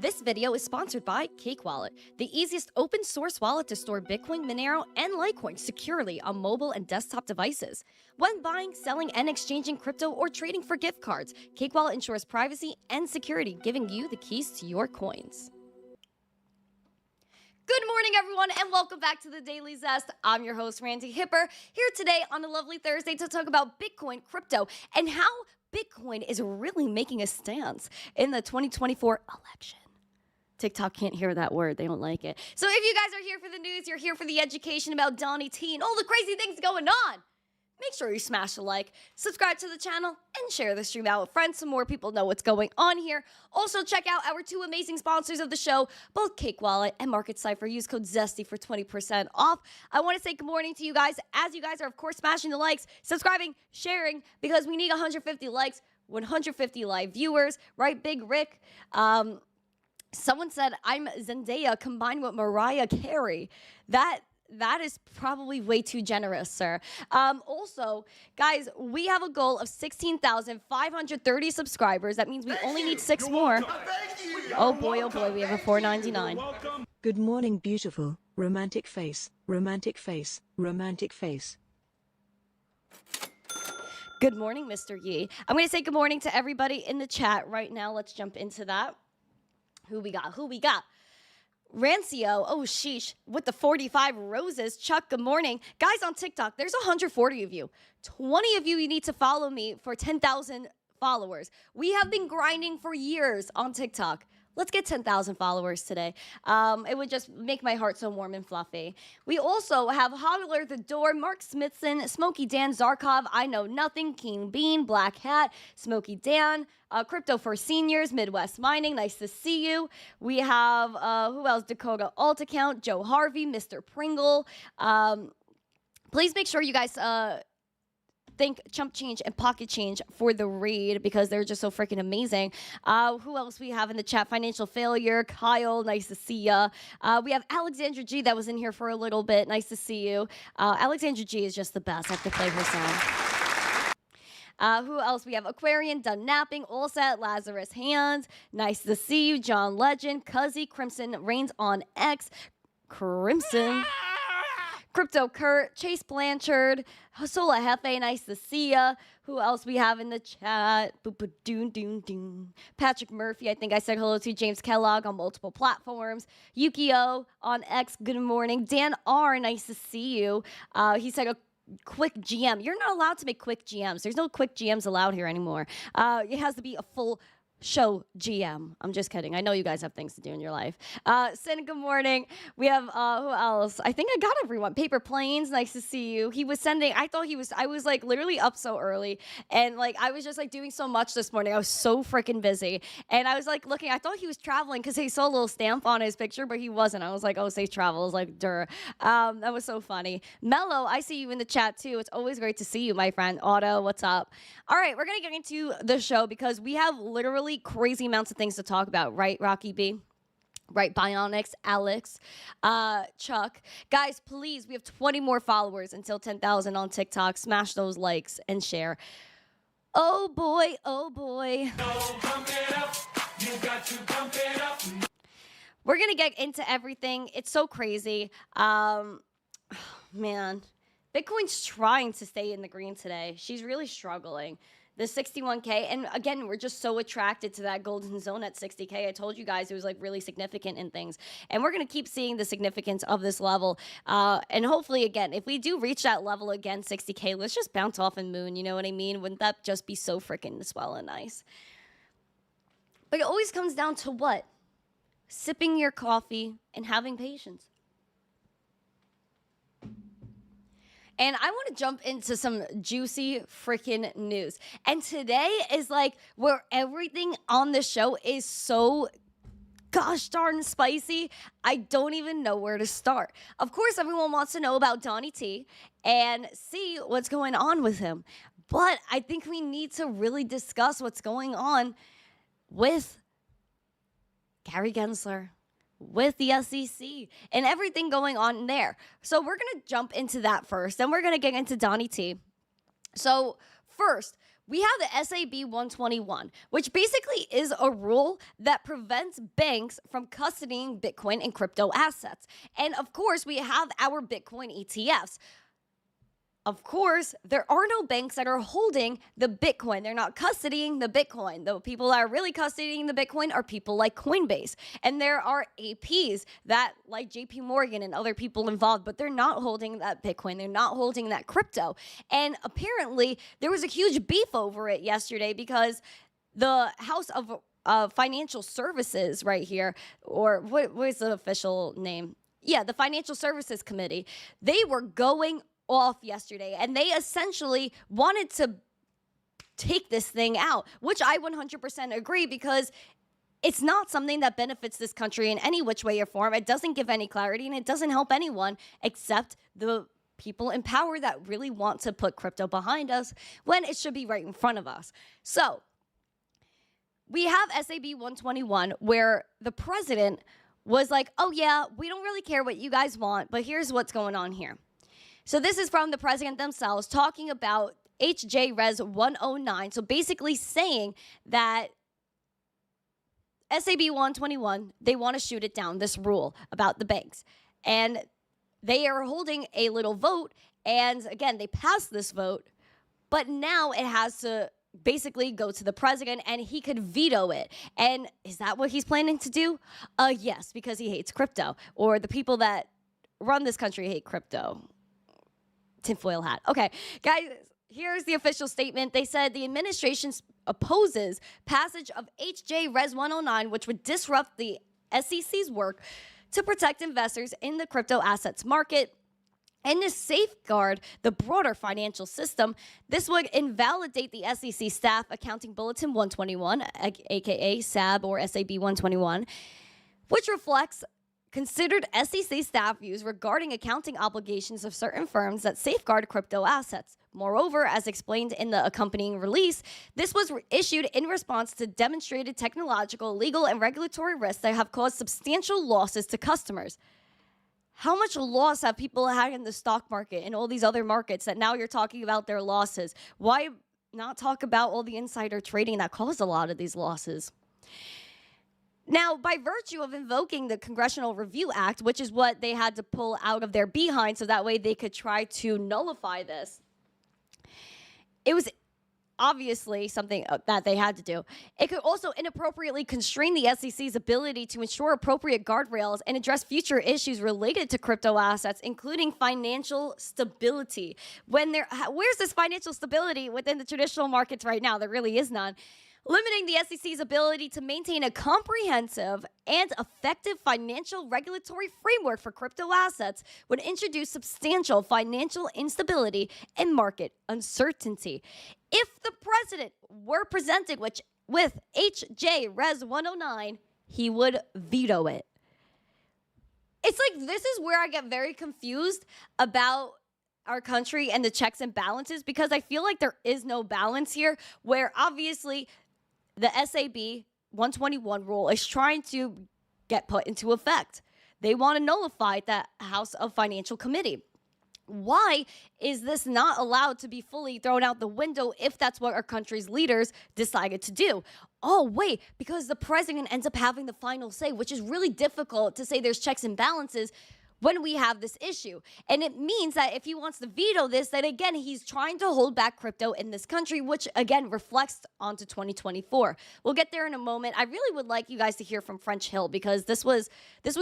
This video is sponsored by Cake Wallet, the easiest open source wallet to store Bitcoin, Monero, and Litecoin securely on mobile and desktop devices. When buying, selling, and exchanging crypto or trading for gift cards, Cake Wallet ensures privacy and security, giving you the keys to your coins. Good morning, everyone, and welcome back to the Daily Zest. I'm your host, Randi Hipper, here today on a lovely Thursday to talk about Bitcoin, crypto, and how Bitcoin is really making a stance in the 2024 election. TikTok can't hear that word. They don't like it. So if you guys are here for the news, you're here for the education about Donnie T and all the crazy things going on, make sure you smash a like, subscribe to the channel, and share the stream out with friends so more people know what's going on here. Also, check out our two amazing sponsors of the show, both Cake Wallet and Cipher. Use code ZESTY for 20% off. I want to say good morning to you guys, as you guys are, of course, smashing the likes, subscribing, sharing, because we need 150 likes, 150 live viewers, right, Big Rick? Someone said I'm Zendaya combined with Mariah Carey. That is probably way too generous, sir. Also, guys, we have a goal of 16,530 subscribers. That means we only need 6 more. Oh boy, we have a 499. Good morning, beautiful, romantic face, romantic face, romantic face. Good morning, Mr. Yee. I'm going to say good morning to everybody in the chat right now. Let's jump into that. Who we got? Rancio, oh sheesh, with the 45 roses. Chuck, good morning. Guys on TikTok, there's 140 of you. 20 of you need to follow me for 10,000 followers. We have been grinding for years on TikTok. Let's get 10,000 followers today. It would just make my heart so warm and fluffy. We also have Hodler the Door, Mark Smithson, Smokey Dan Zarkov, I Know Nothing, King Bean, Black Hat, Smokey Dan, Crypto for Seniors, Midwest Mining, nice to see you. We have, who else? Dakota Alt Account, Joe Harvey, Mr. Pringle. Please make sure you guys thank Chump Change and Pocket Change for the read because they're just so freaking amazing. Who else we have in the chat? Financial Failure, Kyle, nice to see ya. We have Alexandra G that was in here for a little bit. Nice to see you. Alexandra G is just the best. I have to play her song. Who else? We have Aquarian, Done Napping, All Set, Lazarus Hands. Nice to see you. John Legend, Cuzzy, Crimson, Reigns on X, Crimson. Crypto Kurt, Chase Blanchard, Sola Hefe, nice to see ya. Who else we have in the chat? Patrick Murphy, I think I said hello to. James Kellogg on multiple platforms. Yukio on X, good morning. Dan R, nice to see you. He said a quick GM. You're not allowed to make quick GMs. There's no quick GMs allowed here anymore. It has to be a full show GM. I'm just kidding. I know you guys have things to do in your life. Sin, good morning. We have, who else? I think I got everyone. Paper Planes, nice to see you. He was sending, I was like literally up so early. And like, I was just like doing so much this morning. I was so freaking busy. And I was like looking, I thought he was traveling because he saw a little stamp on his picture, but he wasn't. I was like, oh, safe travels, like, durr. That was so funny. Mello, I see you in the chat too. It's always great to see you, my friend. Otto, what's up? All right, we're going to get into the show because we have literally crazy amounts of things to talk about, right, Rocky B? Right, Bionics, Alex, Chuck. Guys, please, we have 20 more followers until 10,000 on TikTok. Smash those likes and share. Oh boy, oh boy. We're going to get into everything. It's so crazy. Man, Bitcoin's trying to stay in the green today. She's really struggling. The 61K, and again, we're just so attracted to that golden zone at 60K. I told you guys it was like really significant in things, and we're gonna keep seeing the significance of this level. And hopefully, again, if we do reach that level again, 60K, let's just bounce off and moon. You know what I mean? Wouldn't that just be so freaking swell and nice? But it always comes down to what? Sipping your coffee and having patience. And I want to jump into some juicy freaking news. And today is like where everything on the show is so gosh darn spicy. I don't even know where to start. Of course, everyone wants to know about Donnie T and see what's going on with him. But I think we need to really discuss what's going on with Gary Gensler, with the SEC and everything going on there. So we're going to jump into that first. Then we're going to get into Donnie T. So first, we have the SAB 121, which basically is a rule that prevents banks from custodying Bitcoin and crypto assets. And of course, we have our Bitcoin ETFs. Of course, there are no banks that are holding the Bitcoin. They're not custodying the Bitcoin. The people that are really custodying the Bitcoin are people like Coinbase. And there are APs that, like JP Morgan and other people involved, but they're not holding that Bitcoin. They're not holding that crypto. And apparently, there was a huge beef over it yesterday because the House of Financial Services right here, or what is the official name? Yeah, the Financial Services Committee. They were going off yesterday, and they essentially wanted to take this thing out, which I 100% agree, because it's not something that benefits this country in any which way or form. It doesn't give any clarity, and it doesn't help anyone except the people in power that really want to put crypto behind us when it should be right in front of us. So we have SAB 121, where the president was like, oh yeah, we don't really care what you guys want, but here's what's going on here. So this is from the president themselves talking about HJ Res 109. So basically saying that SAB 121, they want to shoot it down, this rule about the banks. And they are holding a little vote. And again, they passed this vote, but now it has to basically go to the president and he could veto it. And is that what he's planning to do? Yes, because he hates crypto, or the people that run this country hate crypto. Tinfoil hat. Okay, guys, here's the official statement. They said the administration opposes passage of HJ Res 109, which would disrupt the SEC's work to protect investors in the crypto assets market and to safeguard the broader financial system. This would invalidate the SEC Staff Accounting Bulletin 121, aka SAB or SAB 121, which reflects considered SEC staff views regarding accounting obligations of certain firms that safeguard crypto assets. Moreover, as explained in the accompanying release, this was issued in response to demonstrated technological, legal, and regulatory risks that have caused substantial losses to customers. How much loss have people had in the stock market and all these other markets that now you're talking about their losses? Why not talk about all the insider trading that caused a lot of these losses? Now, by virtue of invoking the Congressional Review Act, which is what they had to pull out of their behind so that way they could try to nullify this, it was obviously something that they had to do. It could also inappropriately constrain the SEC's ability to ensure appropriate guardrails and address future issues related to crypto assets, including financial stability. Where's this financial stability within the traditional markets right now? There really is none. Limiting the SEC's ability to maintain a comprehensive and effective financial regulatory framework for crypto assets would introduce substantial financial instability and market uncertainty. If the president were presented with HJ Res 109, he would veto it. It's like, this is where I get very confused about our country and the checks and balances, because I feel like there is no balance here, where obviously the SAB 121 rule is trying to get put into effect. They want to nullify that House of Financial Committee. Why is this not allowed to be fully thrown out the window if that's what our country's leaders decided to do? Oh, wait, because the president ends up having the final say, which is really difficult to say there's checks and balances when we have this issue. And it means that if he wants to veto this, then again, he's trying to hold back crypto in this country, which again reflects onto 2024. We'll get there in a moment. I really would like you guys to hear from French Hill, because this was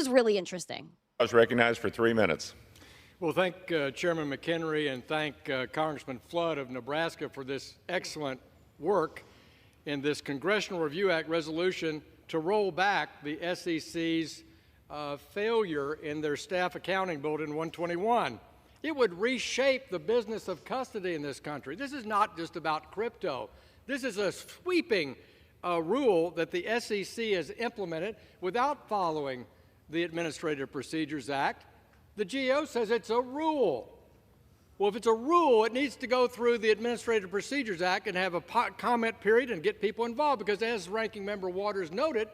really interesting. I was recognized for 3 minutes. Well, thank Chairman McHenry, and thank Congressman Flood of Nebraska for this excellent work in this Congressional Review Act resolution to roll back the SEC's failure in their staff accounting bulletin 121. It would reshape the business of custody in this country. This is not just about crypto. This is a sweeping rule that the SEC has implemented without following the Administrative Procedures Act. The GO says it's a rule. Well, if it's a rule, it needs to go through the Administrative Procedures Act and have a comment period and get people involved, because as Ranking Member Waters noted,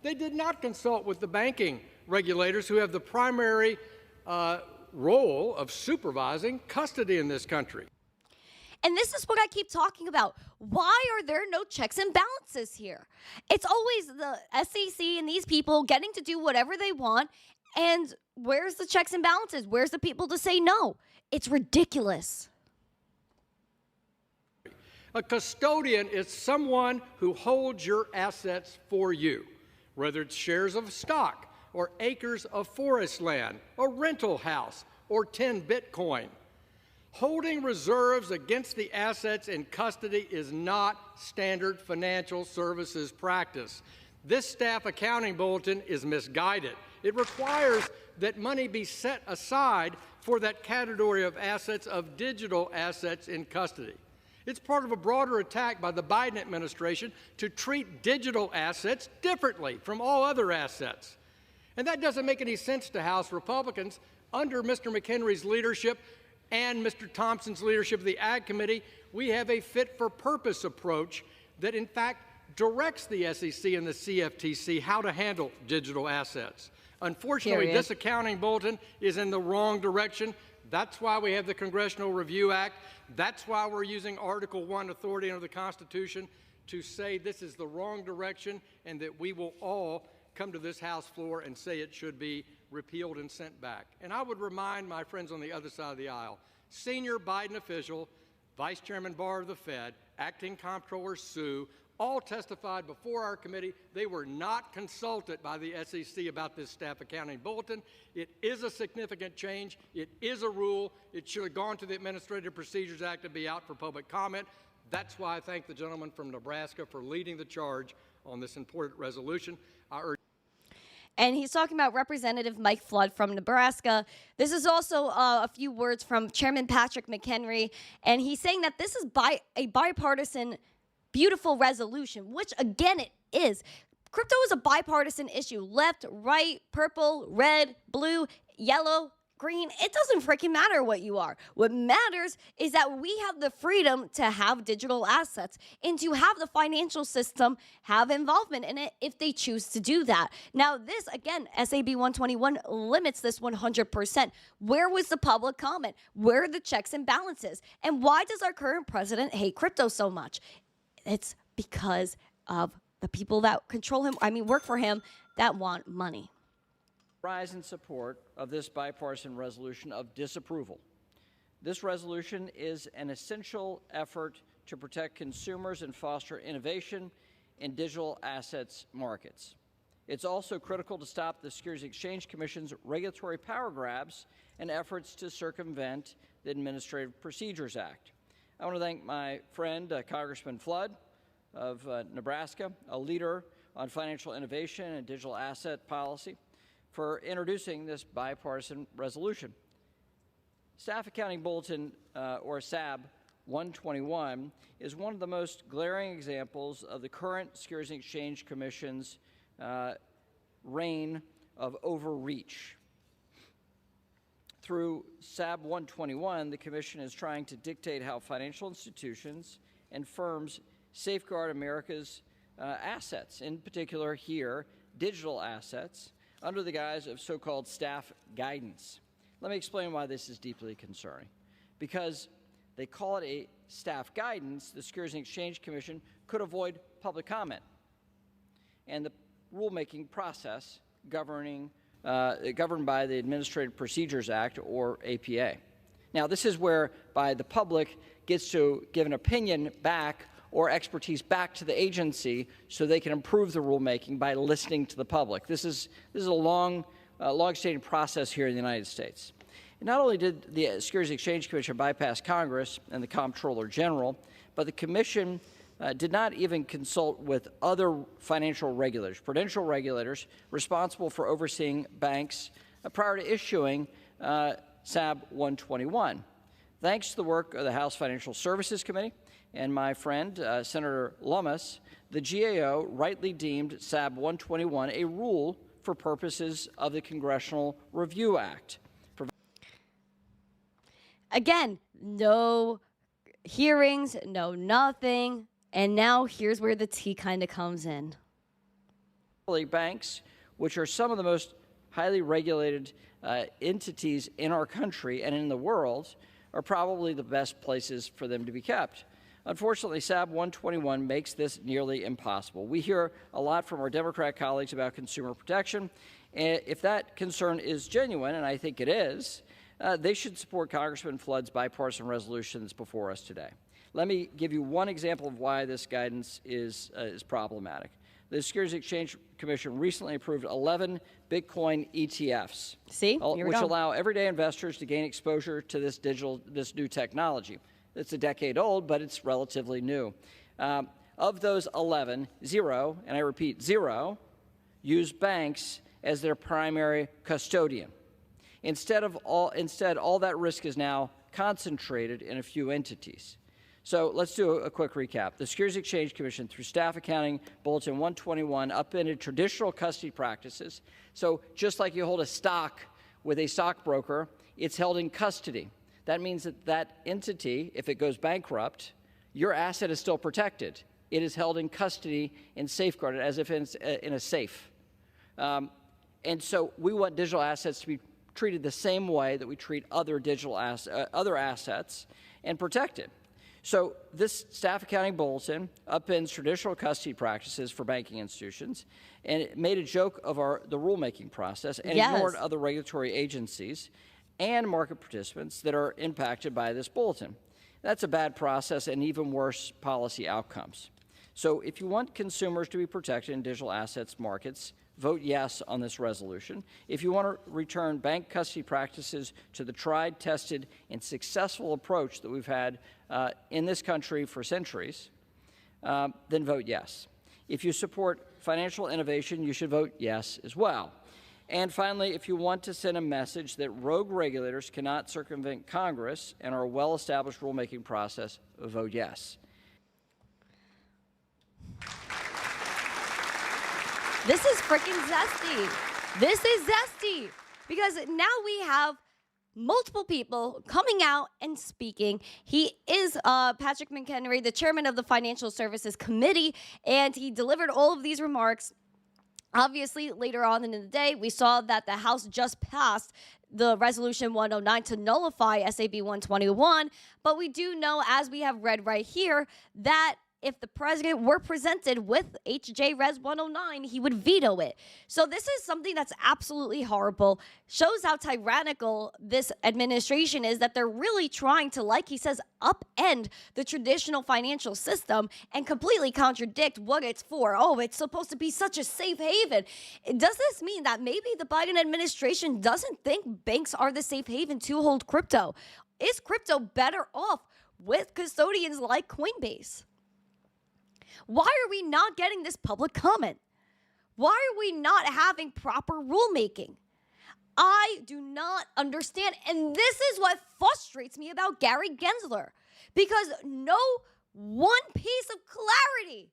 they did not consult with the banking regulators, who have the primary role of supervising custody in this country. And this is what I keep talking about. Why are there no checks and balances here? It's always the SEC and these people getting to do whatever they want. And where's the checks and balances? Where's the people to say no? It's ridiculous. A custodian is someone who holds your assets for you, whether it's shares of stock or acres of forest land, a rental house, or 10 Bitcoin. Holding reserves against the assets in custody is not standard financial services practice. This staff accounting bulletin is misguided. It requires that money be set aside for that category of assets, of digital assets in custody. It's part of a broader attack by the Biden administration to treat digital assets differently from all other assets. And that doesn't make any sense to House Republicans. Under Mr. McHenry's leadership and Mr. Thompson's leadership of the Ag Committee, we have a fit-for-purpose approach that, in fact, directs the SEC and the CFTC how to handle digital assets. Unfortunately, Period. this accounting bulletin is in the wrong direction. That's why we have the Congressional Review Act. That's why we're using Article 1 authority under the Constitution to say this is the wrong direction and that we will all come to this House floor and say it should be repealed and sent back. And I would remind my friends on the other side of the aisle, senior Biden official, Vice Chairman Barr of the Fed, Acting Comptroller Sue, all testified before our committee. They were not consulted by the SEC about this staff accounting bulletin. It is a significant change. It is a rule. It should have gone to the Administrative Procedures Act to be out for public comment. That's why I thank the gentleman from Nebraska for leading the charge on this important resolution. And he's talking about Representative Mike Flood from Nebraska. This is also a few words from Chairman Patrick McHenry. And he's saying that this is a bipartisan, beautiful resolution, which, again, it is. Crypto is a bipartisan issue. Left, right, purple, red, blue, yellow, green. It doesn't freaking matter what you are. What matters is that we have the freedom to have digital assets and to have the financial system have involvement in it if they choose to do that. Now, this, again, SAB 121 limits this 100%. Where was the public comment? Where are the checks and balances? And why does our current president hate crypto so much? It's because of the people that control him, work for him, that want money. Rise in support of this bipartisan resolution of disapproval. This resolution is an essential effort to protect consumers and foster innovation in digital assets markets. It's also critical to stop the Securities and Exchange Commission's regulatory power grabs and efforts to circumvent the Administrative Procedures Act. I want to thank my friend, Congressman Flood of Nebraska, a leader on financial innovation and digital asset policy, for introducing this bipartisan resolution. Staff Accounting Bulletin, or SAB 121, is one of the most glaring examples of the current Securities and Exchange Commission's reign of overreach. Through SAB 121, the Commission is trying to dictate how financial institutions and firms safeguard America's assets, in particular here, digital assets, under the guise of so-called staff guidance. Let me explain why this is deeply concerning. Because they call it a staff guidance, the Securities and Exchange Commission could avoid public comment and the rulemaking process governed by the Administrative Procedures Act, or APA. Now, this is whereby the public gets to give an opinion back or expertise back to the agency so they can improve the rulemaking by listening to the public. This is a long-standing process here in the United States. And not only did the Securities and Exchange Commission bypass Congress and the Comptroller General, but the Commission did not even consult with other financial regulators, prudential regulators responsible for overseeing banks prior to issuing SAB 121. Thanks to the work of the House Financial Services Committee and my friend, Senator Lummis, the GAO rightly deemed SAB 121 a rule for purposes of the Congressional Review Act. Again, no hearings, no nothing. And now here's where the tea kind of comes in. Banks, which are some of the most highly regulated entities in our country and in the world, are probably the best places for them to be kept. Unfortunately, SAB 121 makes this nearly impossible. We hear a lot from our Democrat colleagues about consumer protection. And if that concern is genuine, and I think it is, they should support Congressman Flood's bipartisan resolution that's before us today. Let me give you one example of why this guidance is problematic. The Securities Exchange Commission recently approved 11 Bitcoin ETFs, which allow everyday investors to gain exposure to this new technology. It's a decade old, but it's relatively new. Of those 11, 0, and I repeat 0, use banks as their primary custodian. Instead, all that risk is now concentrated in a few entities. So let's do a quick recap. The Securities Exchange Commission, through Staff Accounting Bulletin 121, upended traditional custody practices. So just like you hold a stock with a stockbroker, it's held in custody. That means that that entity, if it goes bankrupt, your asset is still protected. It is held in custody and safeguarded as if it's in a safe. And so we want digital assets to be treated the same way that we treat other other assets and protected. So this Staff Accounting Bulletin upends traditional custody practices for banking institutions, and it made a joke of the rulemaking process and ignored other regulatory agencies and market participants that are impacted by this bulletin. That's a bad process and even worse policy outcomes. So if you want consumers to be protected in digital assets markets, vote yes on this resolution. If you want to return bank custody practices to the tried, tested, and successful approach that we've had in this country for centuries, then vote yes. If you support financial innovation, you should vote yes as well. And finally, if you want to send a message that rogue regulators cannot circumvent Congress and our well-established rulemaking process, vote yes. This is freaking zesty. This is zesty because now we have multiple people coming out and speaking. He is Patrick McHenry, the chairman of the Financial Services Committee, and he delivered all of these remarks. Obviously, later on in the day, we saw that the House just passed the Resolution 109 to nullify SAB 121, but we do know, as we have read right here, that if the president were presented with HJ Res 109, he would veto it. So this is something that's absolutely horrible. Shows how tyrannical this administration is, that they're really trying to, like he says, upend the traditional financial system and completely contradict what it's for. Oh, it's supposed to be such a safe haven. Does this mean that maybe the Biden administration doesn't think banks are the safe haven to hold crypto? Is crypto better off with custodians like Coinbase? Why are we not getting this public comment? Why are we not having proper rulemaking? I do not understand. And this is what frustrates me about Gary Gensler, because no one piece of clarity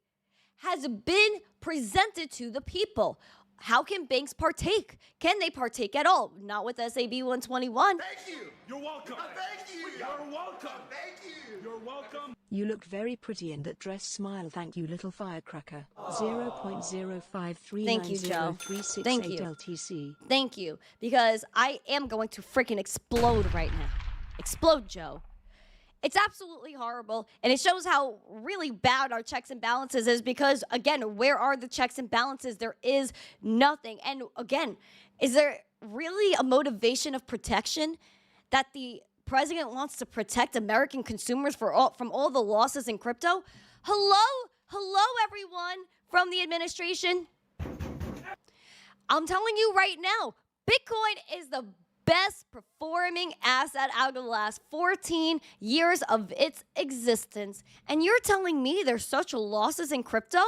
has been presented to the people. How can banks partake? Can they partake at all? Not with SAB 121. Thank you. You're welcome. Thank you. You're welcome. Thank you. You're welcome. You look very pretty in that dress. Smile. Thank you, little firecracker. 0.05390368 Thank you, Joe. Thank you. LTC. Thank you, because I am going to freaking explode right now. Explode, Joe. It's absolutely horrible, and it shows how really bad our checks and balances is, because, again, where are the checks and balances? There is nothing. And, again, is there really a motivation of protection that the president wants to protect American consumers from all the losses in crypto? Hello, everyone from the administration. I'm telling you right now, Bitcoin is the best performing asset out of the last 14 years of its existence. And you're telling me there's such losses in crypto?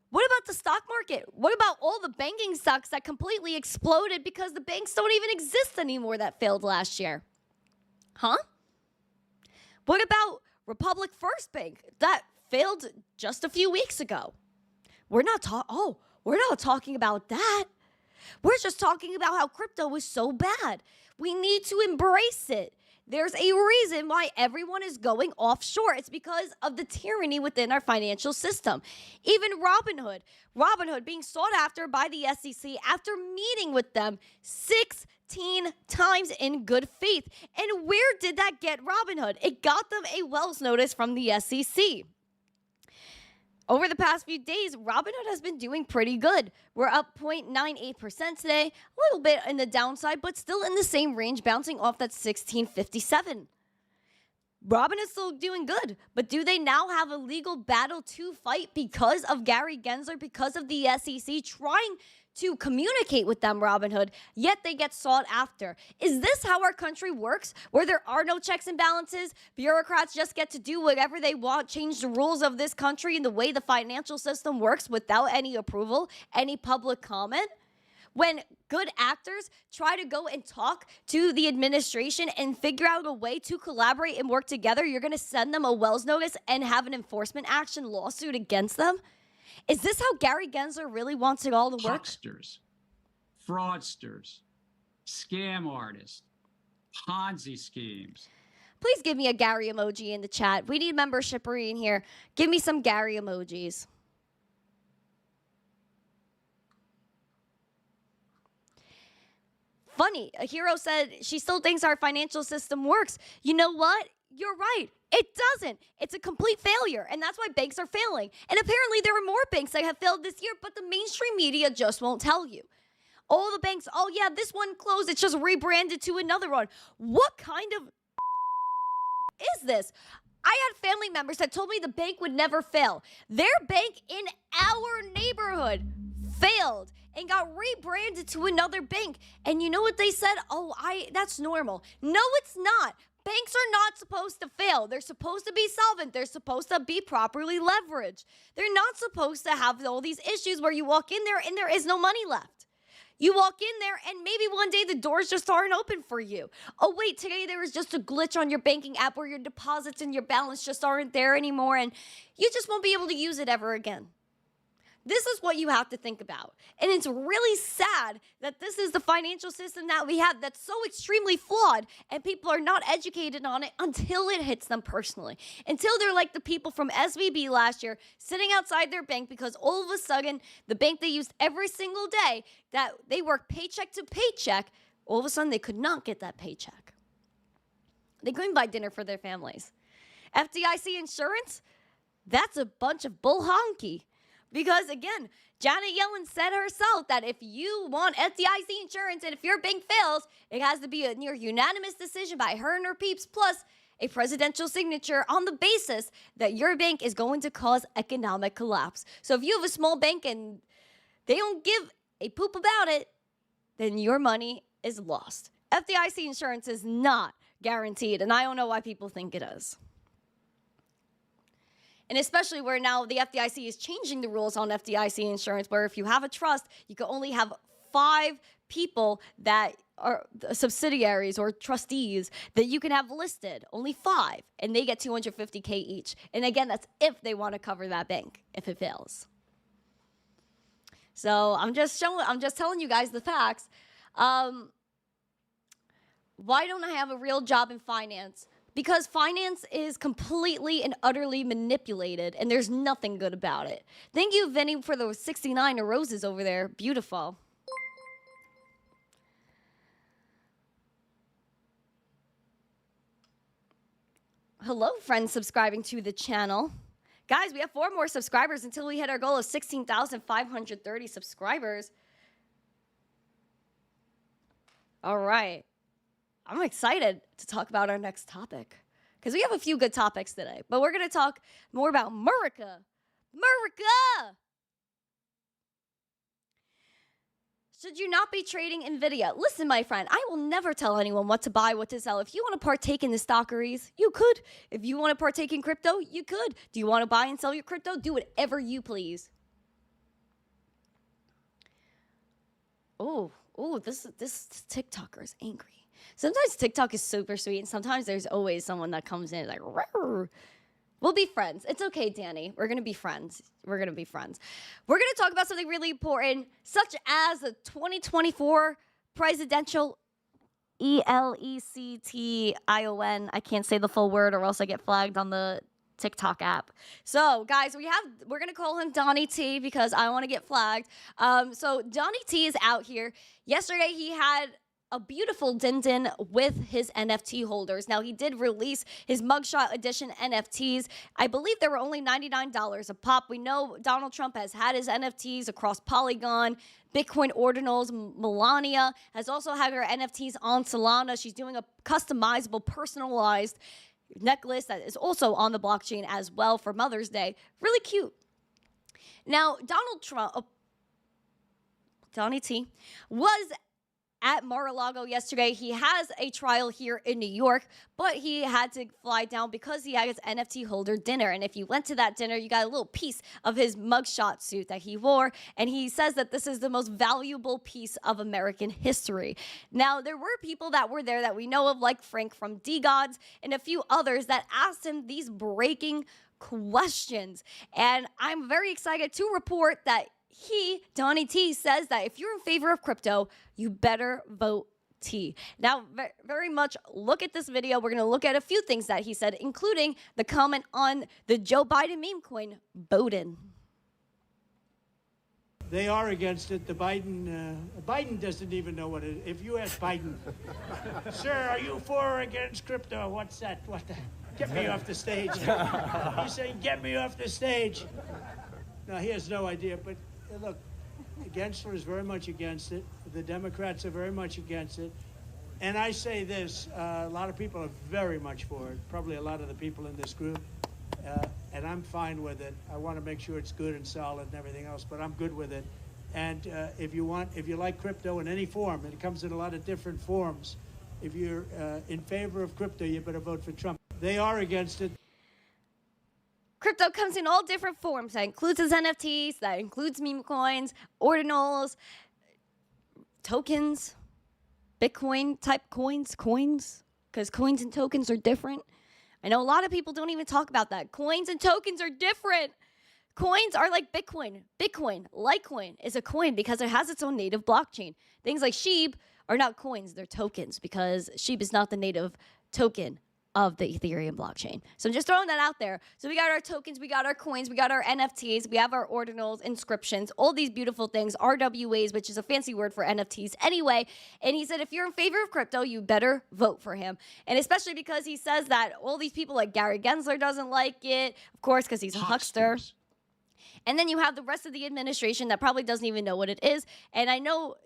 What about the stock market? What about all the banking stocks that completely exploded because the banks don't even exist anymore that failed last year? Huh? What about Republic First Bank that failed just a few weeks ago? We're not talking about that. We're just talking about how crypto is so bad. We need to embrace it. There's a reason why everyone is going offshore. It's because of the tyranny within our financial system. Even Robinhood being sought after by the SEC after meeting with them 16 times in good faith. And where did that get Robinhood? It got them a Wells notice from the SEC. Over the past few days, Robinhood has been doing pretty good. We're up 0.98% today, a little bit in the downside, but still in the same range, bouncing off that 1657. Robinhood's still doing good, but do they now have a legal battle to fight because of Gary Gensler, because of the SEC trying to communicate with them, Robinhood, yet they get sought after? Is this how our country works, where there are no checks and balances? Bureaucrats just get to do whatever they want, change the rules of this country and the way the financial system works without any approval, any public comment? When good actors try to go and talk to the administration and figure out a way to collaborate and work together, you're going to send them a Wells notice and have an enforcement action lawsuit against them? Is this how Gary Gensler really wants it all to work? Hucksters, fraudsters, scam artists, Ponzi schemes. Please give me a Gary emoji in the chat. We need membership in here. Give me some Gary emojis. Funny, a hero said she still thinks our financial system works. You know what? You're right. It doesn't. It's a complete failure, and that's why banks are failing. And apparently there are more banks that have failed this year, but the mainstream media just won't tell you. All the banks, oh yeah, this one closed. It's just rebranded to another one. What kind of is this? I had family members that told me the bank would never fail. Their bank in our neighborhood failed and got rebranded to another bank. And you know what they said? Oh, that's normal. No, it's not. Banks are not supposed to fail. They're supposed to be solvent. They're supposed to be properly leveraged. They're not supposed to have all these issues where you walk in there and there is no money left. You walk in there and maybe one day the doors just aren't open for you. Oh, wait, today there was just a glitch on your banking app where your deposits and your balance just aren't there anymore and you just won't be able to use it ever again. This is what you have to think about. And it's really sad that this is the financial system that we have that's so extremely flawed and people are not educated on it until it hits them personally. Until they're like the people from SVB last year sitting outside their bank because all of a sudden the bank they used every single day that they work paycheck to paycheck, all of a sudden they could not get that paycheck. They couldn't buy dinner for their families. FDIC insurance, that's a bunch of bull honky. Because again, Janet Yellen said herself that if you want FDIC insurance and if your bank fails, it has to be a near unanimous decision by her and her peeps, plus a presidential signature on the basis that your bank is going to cause economic collapse. So if you have a small bank and they don't give a poop about it, then your money is lost. FDIC insurance is not guaranteed, and I don't know why people think it is. And especially where now the FDIC is changing the rules on FDIC insurance, where if you have a trust, you can only have 5 people that are subsidiaries or trustees that you can have listed. Only 5. And they get $250K each. And again, that's if they want to cover that bank, if it fails. So I'm just telling you guys the facts. Why don't I have a real job in finance? Because finance is completely and utterly manipulated, and there's nothing good about it. Thank you, Vinny, for those 69 roses over there. Beautiful. Hello, friends subscribing to the channel. Guys, we have 4 more subscribers until we hit our goal of 16,530 subscribers. All right. I'm excited to talk about our next topic because we have a few good topics today, but we're going to talk more about America. America! Should you not be trading NVIDIA? Listen, my friend, I will never tell anyone what to buy, what to sell. If you want to partake in the stockeries, you could. If you want to partake in crypto, you could. Do you want to buy and sell your crypto? Do whatever you please. Oh, this TikToker is angry. Sometimes TikTok is super sweet, and sometimes there's always someone that comes in like, "Rawr." We'll be friends. It's okay, Danny. We're going to be friends. We're going to be friends. We're going to talk about something really important, such as the 2024 presidential ELECTION. I can't say the full word or else I get flagged on the TikTok app. So, guys, we're gonna call him Donnie T because I want to get flagged. So Donnie T is out here. Yesterday he had a beautiful din-din with his NFT holders. Now, he did release his mugshot edition NFTs. I believe they were only $99 a pop. We know Donald Trump has had his NFTs across Polygon, Bitcoin Ordinals. Melania has also had her NFTs on Solana. She's doing a customizable, personalized necklace that is also on the blockchain as well for Mother's Day. Really cute. Now, Donald Trump, Donnie T, was at Mar-a-Lago yesterday. He has a trial here in New York, but he had to fly down because he had his NFT holder dinner. And if you went to that dinner, you got a little piece of his mugshot suit that he wore. And he says that this is the most valuable piece of American history. Now, there were people that were there that we know of, like Frank from D-Gods and a few others that asked him these breaking questions. And I'm very excited to report that Donnie T, says that if you're in favor of crypto, you better vote T. Now, very much look at this video. We're going to look at a few things that he said, including the comment on the Joe Biden meme coin, Bowden. They are against it. The Biden doesn't even know what it is. If you ask Biden, sir, are you for or against crypto? What's that? What the? Get me off the stage. He's saying, get me off the stage. No, he has no idea, but look, the Gensler is very much against it. The Democrats are very much against it. And I say this, a lot of people are very much for it, probably a lot of the people in this group, and I'm fine with it. I want to make sure it's good and solid and everything else, but I'm good with it. And if you like crypto in any form, and it comes in a lot of different forms, if you're in favor of crypto, you better vote for Trump. They are against it. Crypto comes in all different forms. That includes his NFTs, that includes meme coins, ordinals, tokens, Bitcoin type coins, because coins and tokens are different. I know a lot of people don't even talk about that. Coins and tokens are different. Coins are like Bitcoin. Litecoin is a coin because it has its own native blockchain. Things like SHIB are not coins, they're tokens because SHIB is not the native token of the Ethereum blockchain. So I'm just throwing that out there. So we got our tokens, we got our coins, we got our NFTs, we have our ordinals, inscriptions, all these beautiful things, RWAs, which is a fancy word for NFTs anyway. And he said, if you're in favor of crypto, you better vote for him. And especially because he says that all these people like Gary Gensler doesn't like it, of course, because he's a huckster. And then you have the rest of the administration that probably doesn't even know what it is. And I know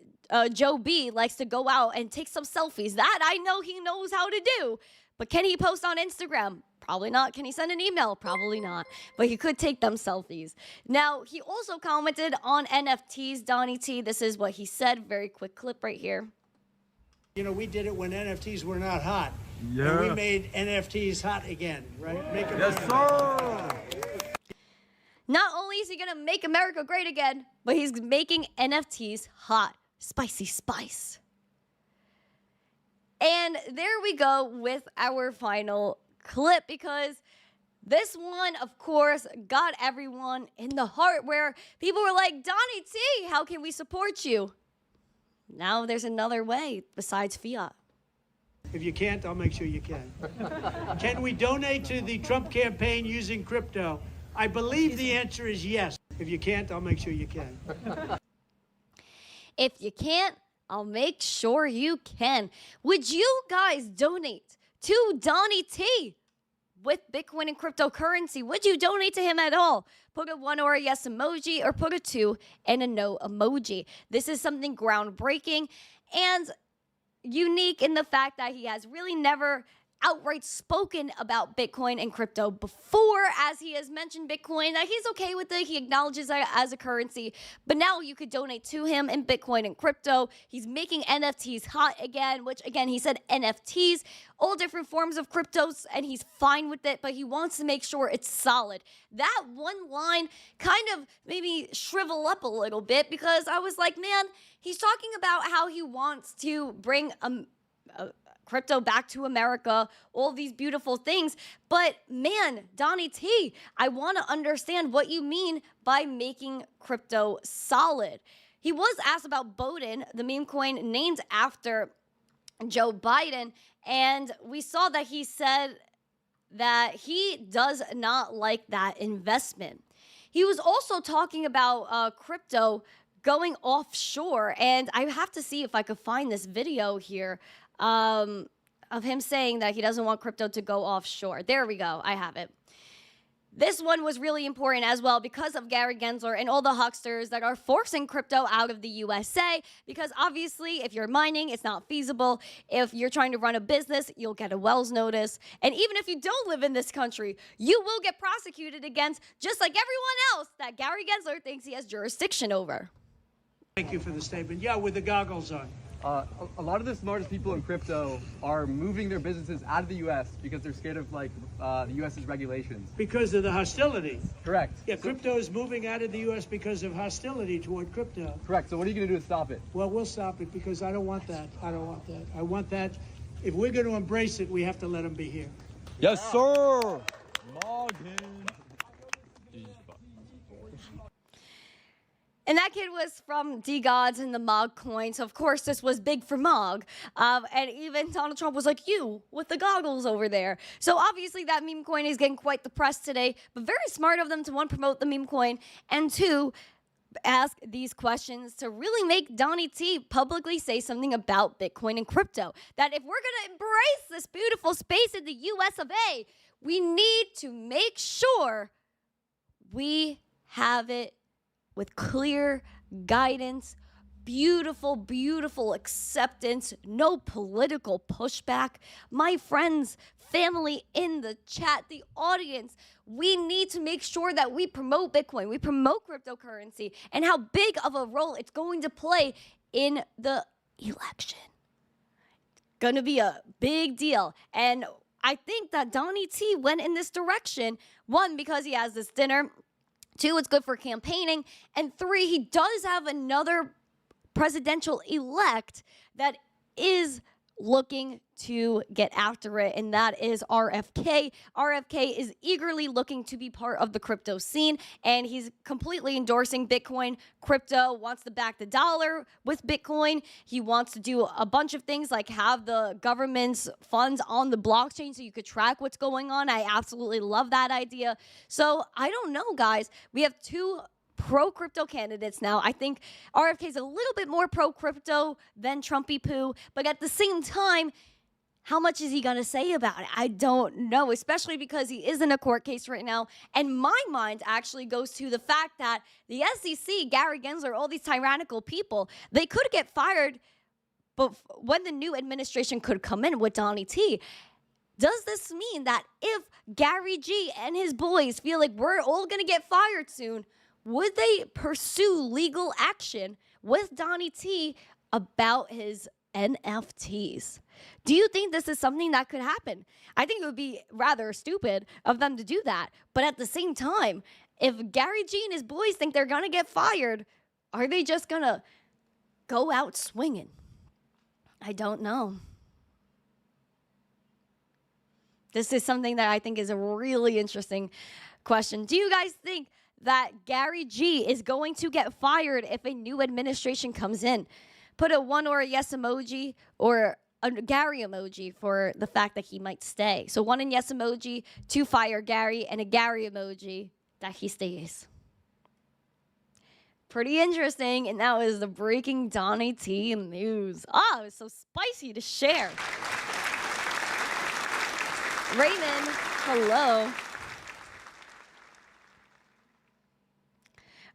Joe B likes to go out and take some selfies. That I know he knows how to do. But can he post on Instagram? Probably not. Can he send an email? Probably not. But he could take them selfies. Now, he also commented on NFTs, Donnie T. This is what he said. Very quick clip right here. You know, we did it when NFTs were not hot. Yeah. And we made NFTs hot again, right? Yes, sir. Not only is he going to make America great again, but he's making NFTs hot. Spicy spice. And there we go with our final clip, because this one, of course, got everyone in the heart, where people were like, Donnie T, how can we support you? Now there's another way besides fiat. If you can't, I'll make sure you can. Can we donate to the Trump campaign using crypto? I believe the answer is yes. If you can't, I'll make sure you can. If you can't, I'll make sure you can. Would you guys donate to Donnie T with Bitcoin and cryptocurrency? Would you donate to him at all? Put a 1 or a yes emoji, or put a 2 and a no emoji. This is something groundbreaking and unique in the fact that he has really never outright spoken about Bitcoin and crypto before, as he has mentioned Bitcoin, that he's okay with it. He acknowledges it as a currency, but now you could donate to him in Bitcoin and crypto. He's making NFTs hot again, which again, he said NFTs, all different forms of cryptos, and he's fine with it, but he wants to make sure it's solid. That one line kind of made me shrivel up a little bit, because I was like, man, he's talking about how he wants to bring crypto back to America, all these beautiful things. But man, Donnie T, I want to understand what you mean by making crypto solid. He was asked about Bowden, the meme coin named after Joe Biden, and we saw that he said that he does not like that investment. He was also talking about crypto going offshore, and I have to see if I could find this video here of him saying that he doesn't want crypto to go offshore. There we go. I have it. This one was really important as well because of Gary Gensler and all the hucksters that are forcing crypto out of the USA, because obviously if you're mining, it's not feasible. If you're trying to run a business, you'll get a Wells notice. And even if you don't live in this country, you will get prosecuted against, just like everyone else that Gary Gensler thinks he has jurisdiction over. Thank you for the statement. Yeah, with the goggles on. A lot of the smartest people in crypto are moving their businesses out of the U.S. because they're scared of the U.S.'s regulations. Because of the hostility. Correct. Yeah, crypto is moving out of the U.S. because of hostility toward crypto. Correct. So what are you going to do to stop it? Well, we'll stop it because I don't want that. I don't want that. I want that. If we're going to embrace it, we have to let them be here. Yes, sir. And that kid was from D-Gods and the Mog coin. So, of course, this was big for Mog. And even Donald Trump was like, you, with the goggles over there. So, obviously, that meme coin is getting quite the press today. But very smart of them to, one, promote the meme coin, and two, ask these questions to really make Donnie T publicly say something about Bitcoin and crypto. That if we're going to embrace this beautiful space in the US of A, we need to make sure we have it with clear guidance, beautiful, beautiful acceptance, no political pushback. My friends, family in the chat, the audience, we need to make sure that we promote Bitcoin, we promote cryptocurrency, and how big of a role it's going to play in the election. Going to be a big deal. And I think that Donnie T went in this direction, one, because he has this dinner. Two, it's good for campaigning. And three, he does have another presidential elect that is looking to get after it, and that is RFK. RFK is eagerly looking to be part of the crypto scene, and he's completely endorsing Bitcoin. Crypto wants to back the dollar with Bitcoin. He wants to do a bunch of things like have the government's funds on the blockchain so you could track what's going on. I absolutely love that idea. So I don't know, guys. We have two pro-crypto candidates now. I think RFK is a little bit more pro-crypto than Trumpy Poo, but at the same time, how much is he going to say about it? I don't know, especially because he is in a court case right now. And my mind actually goes to the fact that the SEC, Gary Gensler, all these tyrannical people, they could get fired, but when the new administration could come in with Donnie T, does this mean that if Gary G and his boys feel like we're all going to get fired soon, would they pursue legal action with Donnie T about his NFTs? Do you think this is something that could happen? I think it would be rather stupid of them to do that. But at the same time, if Gary G and his boys think they're going to get fired, are they just going to go out swinging? I don't know. This is something that I think is a really interesting question. Do you guys think that Gary G is going to get fired if a new administration comes in? Put a 1 or a yes emoji or a Gary emoji for the fact that he might stay. So 1 and yes emoji, 2 fire Gary, and a Gary emoji that he stays. Pretty interesting, and that was the breaking Donnie T news. Oh, it was so spicy to share. Raymond, hello.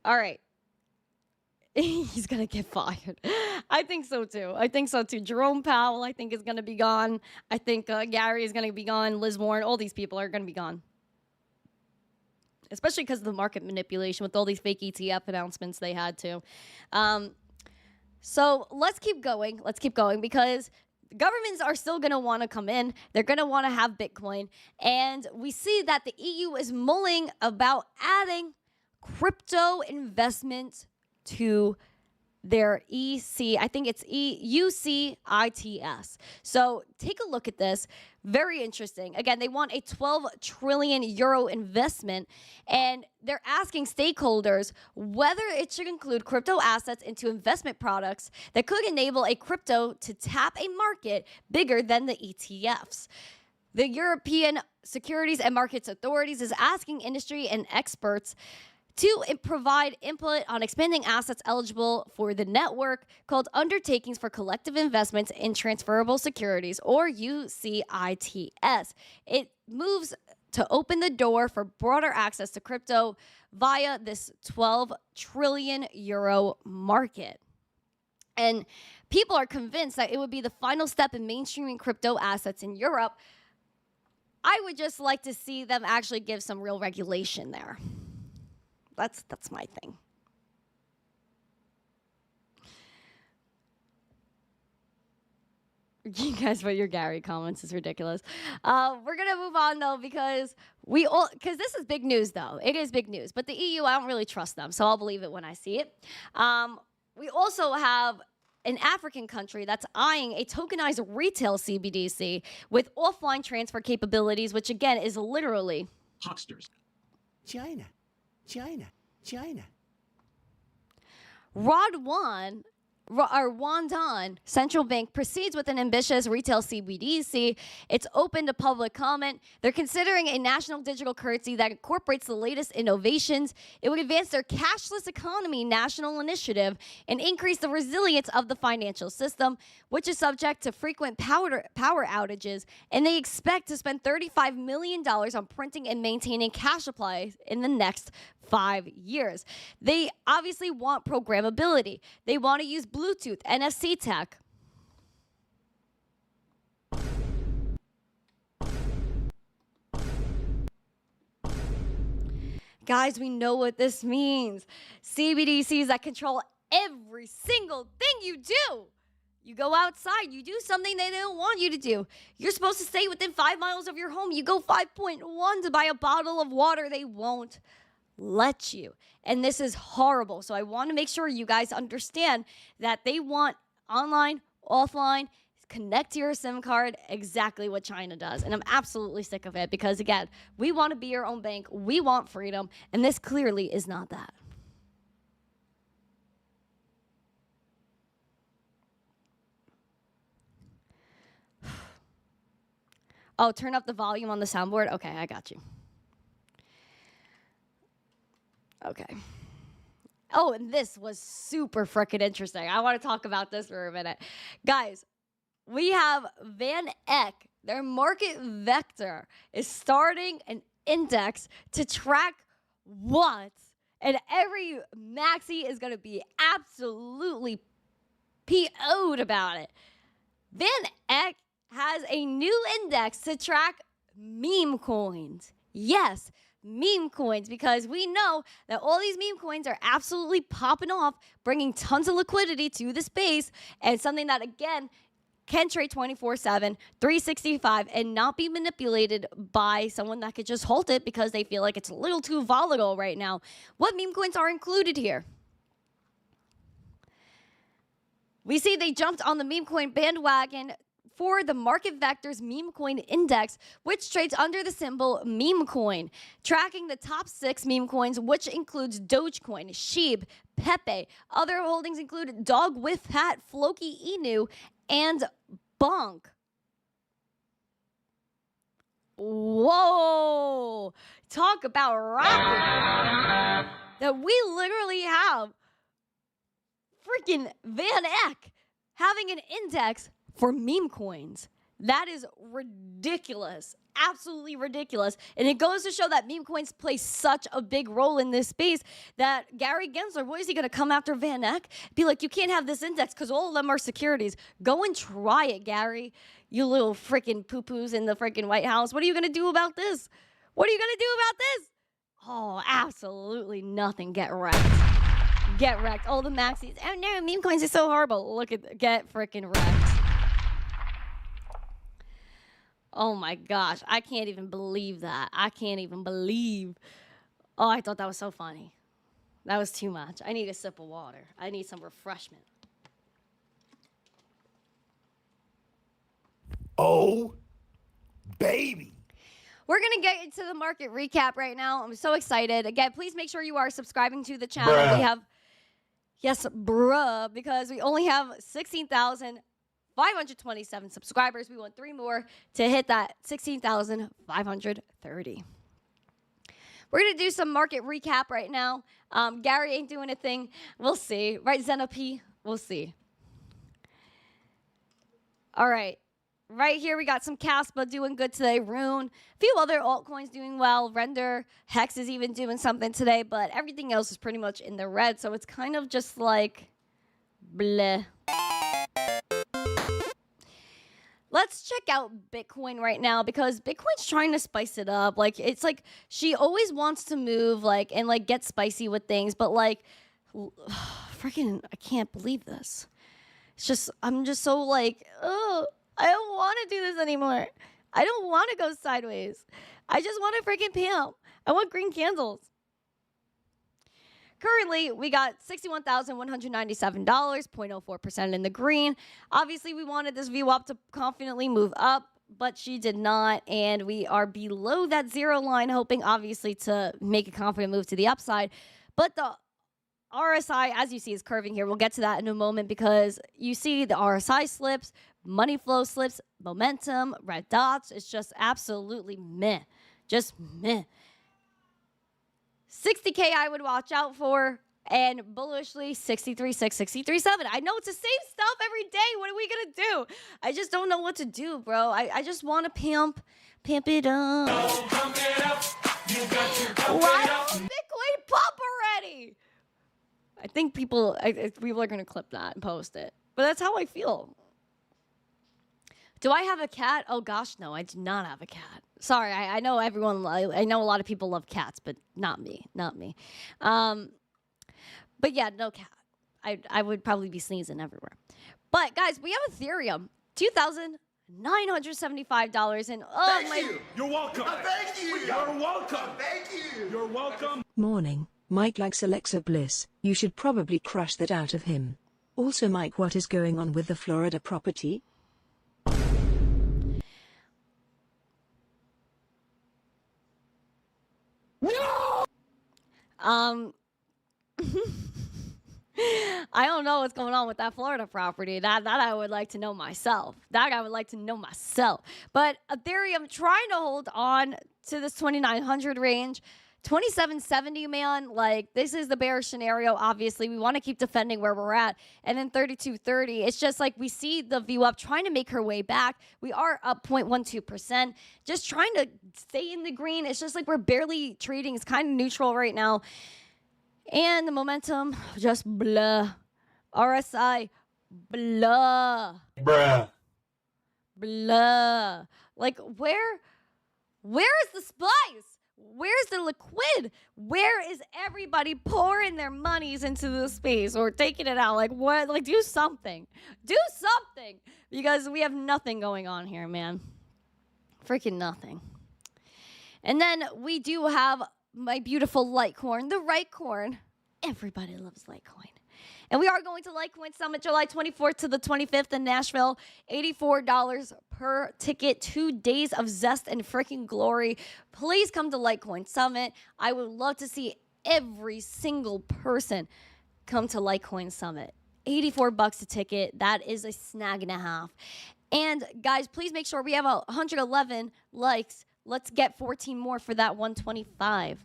All right. He's going to get fired. I think so, too. Jerome Powell, I think, is going to be gone. I think Gary is going to be gone. Liz Warren, all these people are going to be gone. Especially because of the market manipulation with all these fake ETF announcements they had, too. So let's keep going. Because governments are still going to want to come in. They're going to want to have Bitcoin. And we see that the EU is mulling about adding crypto investment to their EC, I think it's UCITS. So take a look at this. Very interesting. Again, they want a 12 trillion euro investment, and they're asking stakeholders whether it should include crypto assets into investment products that could enable a crypto to tap a market bigger than the ETFs. The European Securities and Markets Authorities is asking industry and experts to provide input on expanding assets eligible for the network called Undertakings for Collective Investments in Transferable Securities, or UCITS. It moves to open the door for broader access to crypto via this 12 trillion euro market. And people are convinced that it would be the final step in mainstreaming crypto assets in Europe. I would just like to see them actually give some real regulation there. That's my thing. You guys, but your Gary comments is ridiculous. We're gonna move on though because this is big news though. It is big news, but the EU, I don't really trust them, so I'll believe it when I see it. We also have an African country that's eyeing a tokenized retail CBDC with offline transfer capabilities, which again is literally Hucksters. China. Rwandan Central Bank proceeds with an ambitious retail CBDC. It's open to public comment. They're considering a national digital currency that incorporates the latest innovations. It would advance their cashless economy national initiative and increase the resilience of the financial system, which is subject to frequent power outages. And they expect to spend $35 million on printing and maintaining cash supplies in the next 5 years. They obviously want programmability. They want to use Bluetooth, NFC tech. Guys, we know what this means. CBDCs that control every single thing you do. You go outside, you do something they don't want you to do. You're supposed to stay within 5 miles of your home. You go 5.1 to buy a bottle of water. They won't let you. And this is horrible. So I want to make sure you guys understand that they want online, offline, connect to your SIM card, exactly what China does. And I'm absolutely sick of it because, again, we want to be our own bank. We want freedom. And this clearly is not that. Oh, turn up the volume on the soundboard? Okay, I got you. Okay. Oh, and this was super freaking interesting. I want to talk about this for a minute. Guys, we have VanEck. Their MarketVector is starting an index to track what? And every maxi is going to be absolutely PO'd about it. VanEck has a new index to track meme coins. Yes, meme coins, because we know that all these meme coins are absolutely popping off, bringing tons of liquidity to the space, and something that, again, can trade 24/7, 365, and not be manipulated by someone that could just hold it because they feel like it's a little too volatile right now. What meme coins are included here? We see they jumped on the meme coin bandwagon for the MarketVector's meme coin index, which trades under the symbol meme coin, tracking the top 6 meme coins, which includes Dogecoin, Sheeb, Pepe. Other holdings include Dog with Hat, Floki Inu, and Bonk. Whoa! Talk about rapid. That we literally have freaking VanEck having an index for meme coins. That is ridiculous. Absolutely ridiculous. And it goes to show that meme coins play such a big role in this space that Gary Gensler, what is he going to come after VanEck? Be like, you can't have this index because all of them are securities. Go and try it, Gary. You little freaking poo-poos in the freaking White House. What are you going to do about this? What are you going to do about this? Oh, absolutely nothing. Get wrecked. Get wrecked. All the maxis. Oh no, meme coins are so horrible. Look at, get freaking wrecked. Oh my gosh, I can't even believe that. I can't even believe. Oh, I thought that was so funny. That was too much. I need a sip of water. I need some refreshment. Oh, baby. We're going to get into the market recap right now. I'm so excited. Again, please make sure you are subscribing to the channel. Bruh. We have, yes, bruh, because we only have 16,527 subscribers. We want 3 more to hit that 16,530. We're going to do some market recap right now. Gary ain't doing a thing. We'll see. Right, Zenop? We'll see. All right. Right here, we got some Caspa doing good today. Rune. A few other altcoins doing well. Render. Hex is even doing something today. But everything else is pretty much in the red. So it's kind of just like bleh. Let's check out Bitcoin right now because Bitcoin's trying to spice it up. Like, it's like she always wants to move, like, and, like, get spicy with things. But, like, freaking, I can't believe this. It's just, I'm just so, like, oh, I don't want to do this anymore. I don't want to go sideways. I just want to freaking pimp. I want green candles. Currently, we got $61,197, 0.04% in the green. Obviously, we wanted this VWAP to confidently move up, but she did not, and we are below that zero line, hoping, obviously, to make a confident move to the upside. But the RSI, as you see, is curving here. We'll get to that in a moment because you see the RSI slips, money flow slips, momentum, red dots. It's just absolutely meh. Just meh. 60K I would watch out for, and bullishly 63.6, 63.7. I know it's the same stuff every day. What are we going to do? I just don't know what to do, bro. I just want to pimp it up. Why don't Bitcoin pop already? I think people are going to clip that and post it. But that's how I feel. Do I have a cat? Oh, gosh, no, I do not have a cat. Sorry, I know everyone, I know a lot of people love cats, but not me. But yeah, no cat. I would probably be sneezing everywhere. But, guys, we have Ethereum, $2,975. And, oh, Thank you. You're welcome. Thank you. You're welcome. Thank you. You're welcome. Morning, Mike likes Alexa Bliss. You should probably crush that out of him. Also, Mike, what is going on with the Florida property? I don't know what's going on with that Florida property. That I would like to know myself. But Ethereum trying to hold on to this 2,900 range. 2770, man, like, this is the bearish scenario, obviously. We want to keep defending where we're at. And then 3230, it's just like we see the VWAP trying to make her way back. We are up 0.12%, just trying to stay in the green. It's just like we're barely trading. It's kind of neutral right now. And the momentum, just blah. RSI, blah. Bruh. Blah. Like, where is the spice? Where's the liquid? Where is everybody pouring their monies into the space or taking it out? Like, what? Like, do something. Do something. Because we have nothing going on here, man. Freaking nothing. And then we do have my beautiful Litecoin, the right corn. Everybody loves Litecoin. And we are going to Litecoin Summit July 24th to the 25th in Nashville. $84 per ticket. 2 days of zest and freaking glory. Please come to Litecoin Summit. I would love to see every single person come to Litecoin Summit. $84 a ticket. That is a snag and a half. And guys, please make sure we have 111 likes. Let's get 14 more for that 125.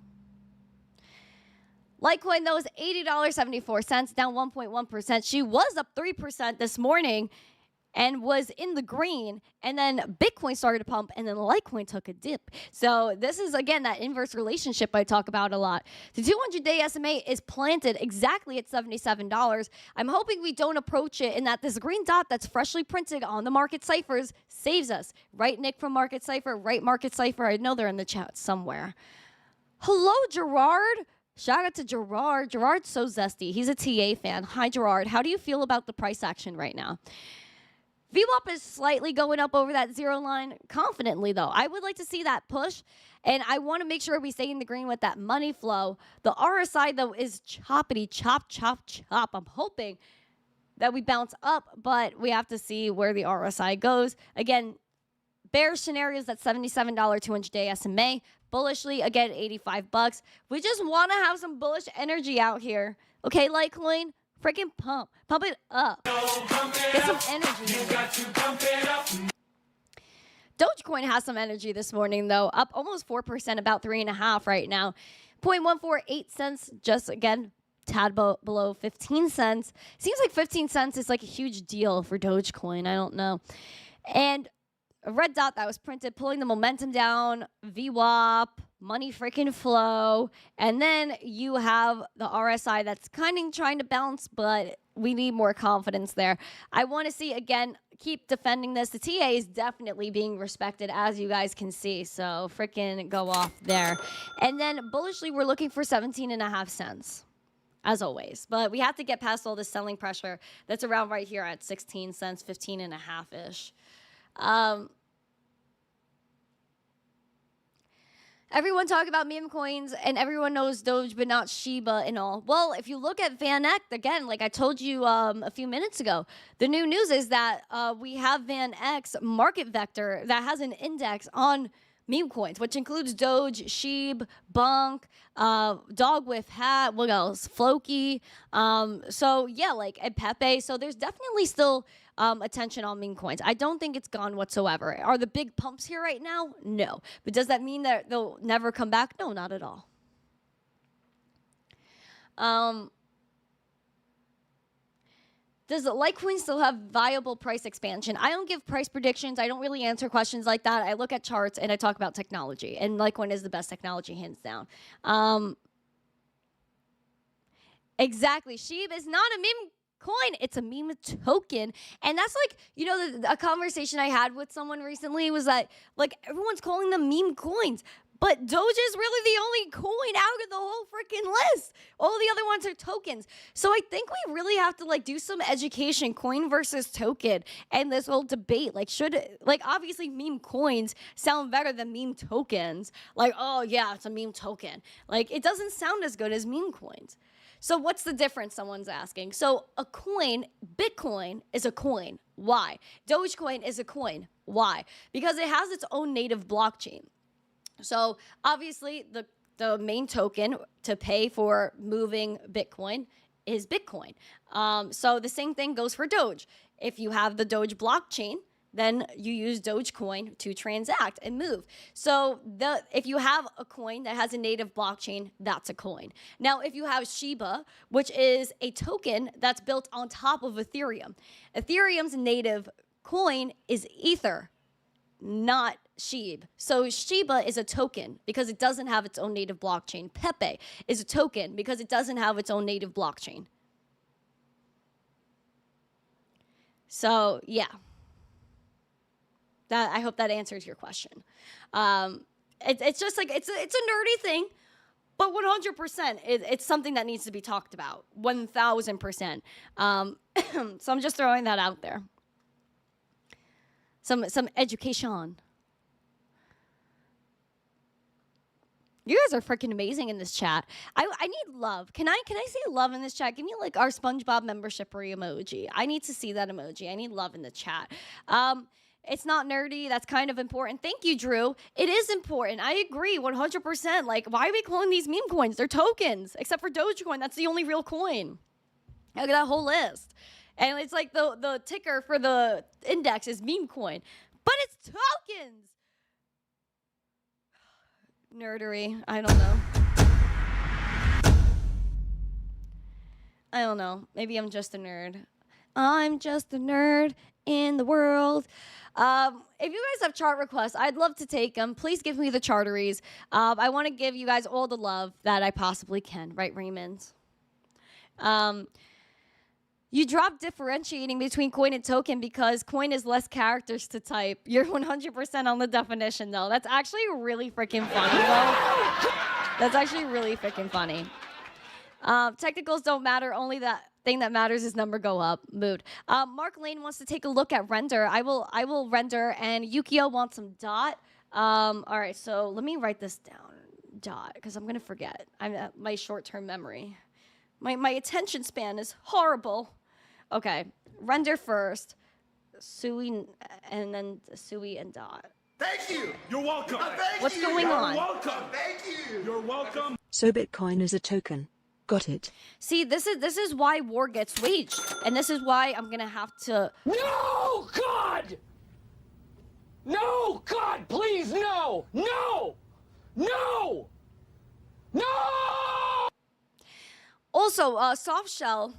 Litecoin, though, is $80.74, down 1.1%. She was up 3% this morning and was in the green. And then Bitcoin started to pump, and then Litecoin took a dip. So this is, again, that inverse relationship I talk about a lot. The 200-day SMA is planted exactly at $77. I'm hoping we don't approach it and that this green dot that's freshly printed on the market ciphers saves us. Right, Nick from Market Cipher? Right, Market Cipher? I know they're in the chat somewhere. Hello, Gerard. Shout out to Gerard. Gerard's so zesty. He's a TA fan. Hi, Gerard. How do you feel about the price action right now? VWAP is slightly going up over that zero line confidently, though. I would like to see that push, and I want to make sure we stay in the green with that money flow. The RSI, though, is choppity, chop, chop, chop. I'm hoping that we bounce up, but we have to see where the RSI goes. Again, bearish scenarios, that $77 200-day SMA. Bullishly, again, 85 bucks. We just want to have some bullish energy out here. Okay, Litecoin, freaking pump it up. Get some energy. Dogecoin has some energy this morning, though, up almost 4%, about 3.5 right now. 0.148 cents, just again, tad below 15 cents. Seems like 15 cents is like a huge deal for Dogecoin. I don't know. And a red dot that was printed, pulling the momentum down, VWAP, money freaking flow, and then you have the RSI that's kind of trying to bounce, but we need more confidence there. I want to see, again, keep defending this. The TA is definitely being respected, as you guys can see, so freaking go off there. And then bullishly, we're looking for 17.5 cents. As always, but we have to get past all this selling pressure that's around right here at 16 cents, 15.5-ish. Everyone talk about meme coins, and everyone knows Doge, but not Shiba and all. Well, if you look at VanEck, again, like I told you a few minutes ago, the new news is that we have VanEck's MarketVector that has an index on meme coins, which includes Doge, Sheeb, Bunk, Dog with Hat, what else? Floki. So yeah, like and Pepe. So there's definitely still attention on meme coins. I don't think it's gone whatsoever. Are the big pumps here right now? No. But does that mean that they'll never come back? No, not at all. Does Litecoin still have viable price expansion? I don't give price predictions. I don't really answer questions like that. I look at charts and I talk about technology. And Litecoin is the best technology, hands down. Exactly. Sheeb is not a meme coin. It's a meme token. And that's like, you know, a conversation I had with someone recently was that, like, everyone's calling them meme coins. But Doge is really the only coin out of the whole freaking list. All the other ones are tokens. So I think we really have to like do some education, coin versus token, and this whole debate. Like, obviously meme coins sound better than meme tokens. Like, oh yeah, it's a meme token. Like, it doesn't sound as good as meme coins. So what's the difference, someone's asking? So a coin, Bitcoin is a coin. Why? Dogecoin is a coin. Why? Because it has its own native blockchain. So obviously the main token to pay for moving Bitcoin is Bitcoin. So the same thing goes for Doge. If you have the Doge blockchain, then you use Dogecoin to transact and move. So if you have a coin that has a native blockchain, that's a coin. Now, if you have Shiba, which is a token that's built on top of Ethereum, Ethereum's native coin is Ether, not Sheeb. So Shiba is a token because it doesn't have its own native blockchain. Pepe is a token because it doesn't have its own native blockchain. So yeah, I hope that answers your question. It's just like it's a nerdy thing, but 100% it's something that needs to be talked about. 1,000%. So I'm just throwing that out there. Some education. You guys are freaking amazing in this chat. I need love. Can I say love in this chat? Give me like our SpongeBob membership-y emoji. I need to see that emoji. I need love in the chat. It's not nerdy. That's kind of important. Thank you, Drew. It is important. I agree 100%. Like, why are we calling these meme coins? They're tokens, except for Dogecoin. That's the only real coin. Look at that whole list. And it's like the ticker for the index is meme coin. But it's tokens. Nerdery. I don't know. I don't know. Maybe I'm just a nerd. I'm just a nerd in the world. If you guys have chart requests, I'd love to take them. Please give me the charteries. I want to give you guys all the love that I possibly can. Right, Raymond? You dropped differentiating between coin and token because coin is less characters to type. You're 100% on the definition, though. That's actually really freaking funny, though. That's actually really freaking funny. Technicals don't matter, only that Thing that matters is number go up. Mood. Mark Lane wants to take a look at render. I will render, and Yukio wants some dot. All right, so let me write this down. Dot, because I'm gonna forget. My short-term memory. My attention span is horrible. Okay, render first. Sui, and then Sui and dot. Thank you. You're welcome. What's going on? You're welcome. Thank you. You're welcome. So Bitcoin is a token. Got it. See, this is why war gets waged, and this is why I'm gonna have to. No, God! No, God, please, no! No! No! No! Also, Soft Shell,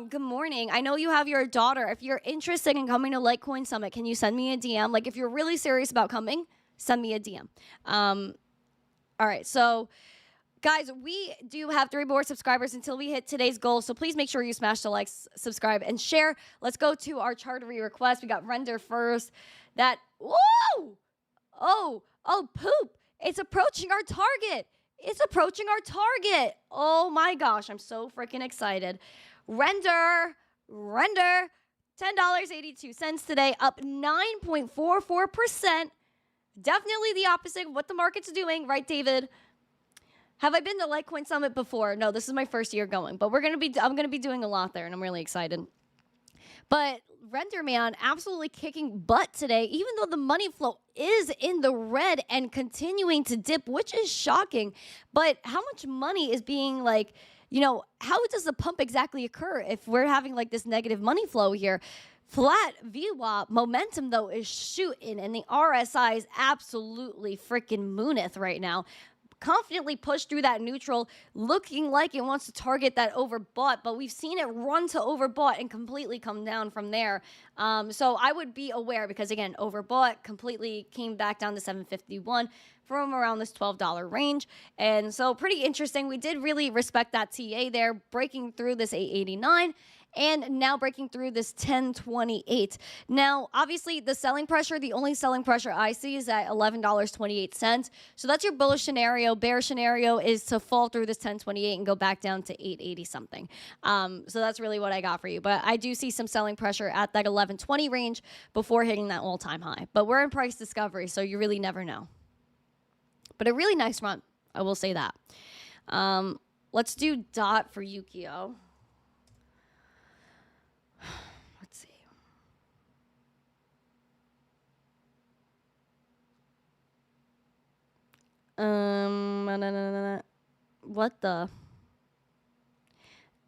good morning. I know you have your daughter. If you're interested in coming to Litecoin Summit, can you send me a DM? Like, if you're really serious about coming, send me a DM. All right, so guys, we do have 3 more subscribers until we hit today's goal, so please make sure you smash the like, subscribe, and share. Let's go to our chartery request. We got render first. Whoa! Oh, poop. It's approaching our target. It's approaching our target. Oh my gosh, I'm so freaking excited. Render, $10.82 today, up 9.44%. Definitely the opposite of what the market's doing, right, David? Have I been to Litecoin Summit before? No, this is my first year going, but I'm gonna be doing a lot there, and I'm really excited. But Render, man, absolutely kicking butt today, even though the money flow is in the red and continuing to dip, which is shocking. But how much money is being like, how does the pump exactly occur if we're having like this negative money flow here? Flat VWAP momentum, though, is shooting, and the RSI is absolutely freaking mooneth right now. Confidently pushed through that neutral, looking like it wants to target that overbought, but we've seen it run to overbought and completely come down from there. So I would be aware because, again, overbought completely came back down to 751 from around this $12 range. And so pretty interesting. We did really respect that TA there, breaking through this 889. And now breaking through this 1028. Now, obviously, the only selling pressure I see is at $11.28. So that's your bullish scenario. Bear scenario is to fall through this 1028 and go back down to 880 something. So that's really what I got for you. But I do see some selling pressure at that 1120 range before hitting that all-time high. But we're in price discovery, so you really never know. But a really nice run, I will say that. Let's do dot for Yukio. Let's see. What the?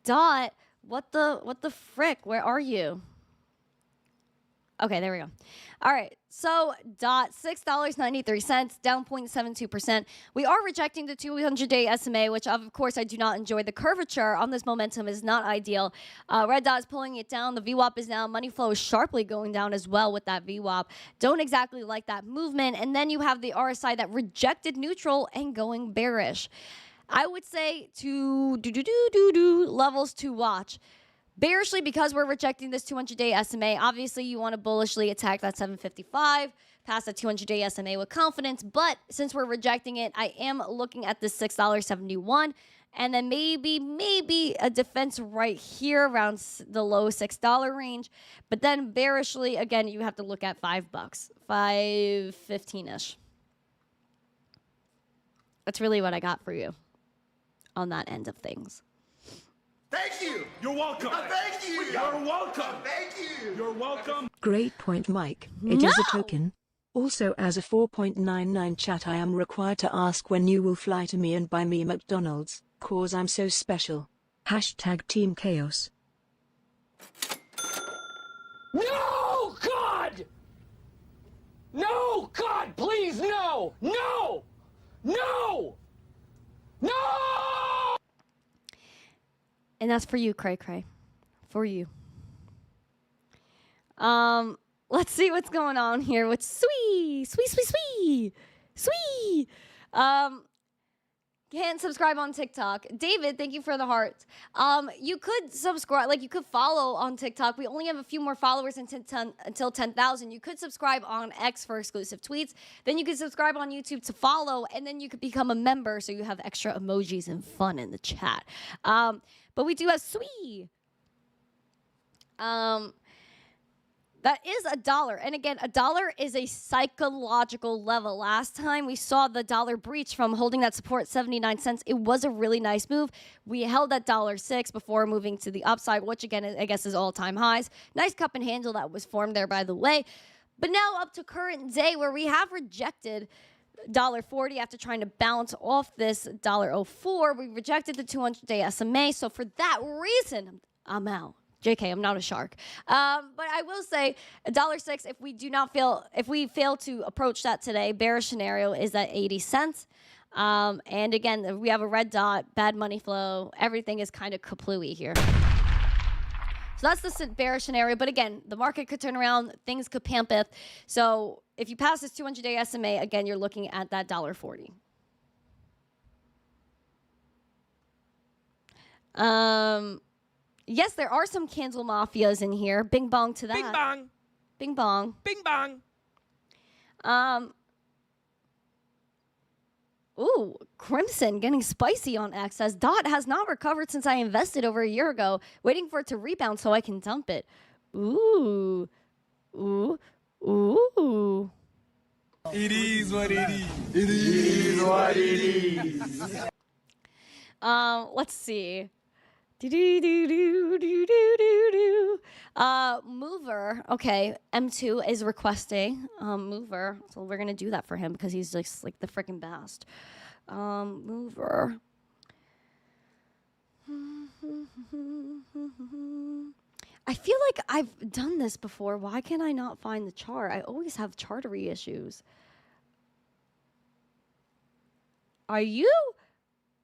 Dot, what the frick? Where are you? Okay, there we go. All right, so dot, $6.93, down 0.72%. We are rejecting the 200-day SMA, which of course I do not enjoy. The curvature on this momentum is not ideal. Red dot is pulling it down. The VWAP is down. Money flow is sharply going down as well with that VWAP. Don't exactly like that movement. And then you have the RSI that rejected neutral and going bearish. I would say levels to watch. Bearishly, because we're rejecting this 200-day SMA, obviously you want to bullishly attack that 755, pass the 200-day SMA with confidence. But since we're rejecting it, I am looking at this $6.71, and then maybe a defense right here around the low $6 range. But then bearishly, again, you have to look at $5, $5.15-ish. That's really what I got for you on that end of things. Thank you. You're welcome. Thank you. You're welcome. Thank you. You're welcome. Great point, Mike. It is a token. Also, as a 4.99 chat, I am required to ask when you will fly to me and buy me McDonald's, cause I'm so special. Hashtag Team Chaos. No, God! No, God, please, no! No! No! No! And that's for you, Cray Cray. For you. Let's see what's going on here with Sweet. Can't subscribe on TikTok. David, thank you for the heart. You could subscribe, you could follow on TikTok. We only have a few more followers until 10,000. You could subscribe on X for exclusive tweets. Then you could subscribe on YouTube to follow, and then you could become a member so you have extra emojis and fun in the chat. But we do have Sweet. That is $1. And again, $1 is a psychological level. Last time we saw the dollar breach from holding that support 79 cents. It was a really nice move. We held that $1.06 before moving to the upside, which again, I guess is all-time highs. Nice cup and handle that was formed there, by the way. But now up to current day where we have rejected $1.40 after trying to bounce off this $1.04. We rejected the 200-day SMA. So for that reason, I'm out. JK, I'm not a shark. But I will say $1.06, if we fail to approach that today, bearish scenario is at 80 cents. And again, we have a red dot, bad money flow. Everything is kind of kaplooey here. So that's the bearish scenario. But again, the market could turn around. Things could pampeth. So if you pass this 200-day SMA, again, you're looking at that $1.40. Yes, there are some candle mafias in here. Bing bong to that. Bing bong. Bing bong. Bing bong. Ooh, Crimson getting spicy on X says DOT has not recovered since I invested over a year ago, waiting for it to rebound so I can dump it. Ooh. Ooh. Ooh. It is what it is. It is what it is. Let's see. Mover, okay, M2 is requesting Mover, so we're gonna do that for him because he's just like the freaking best. Mover. I feel like I've done this before. Why can I not find the chart? I always have chartery issues. Are you?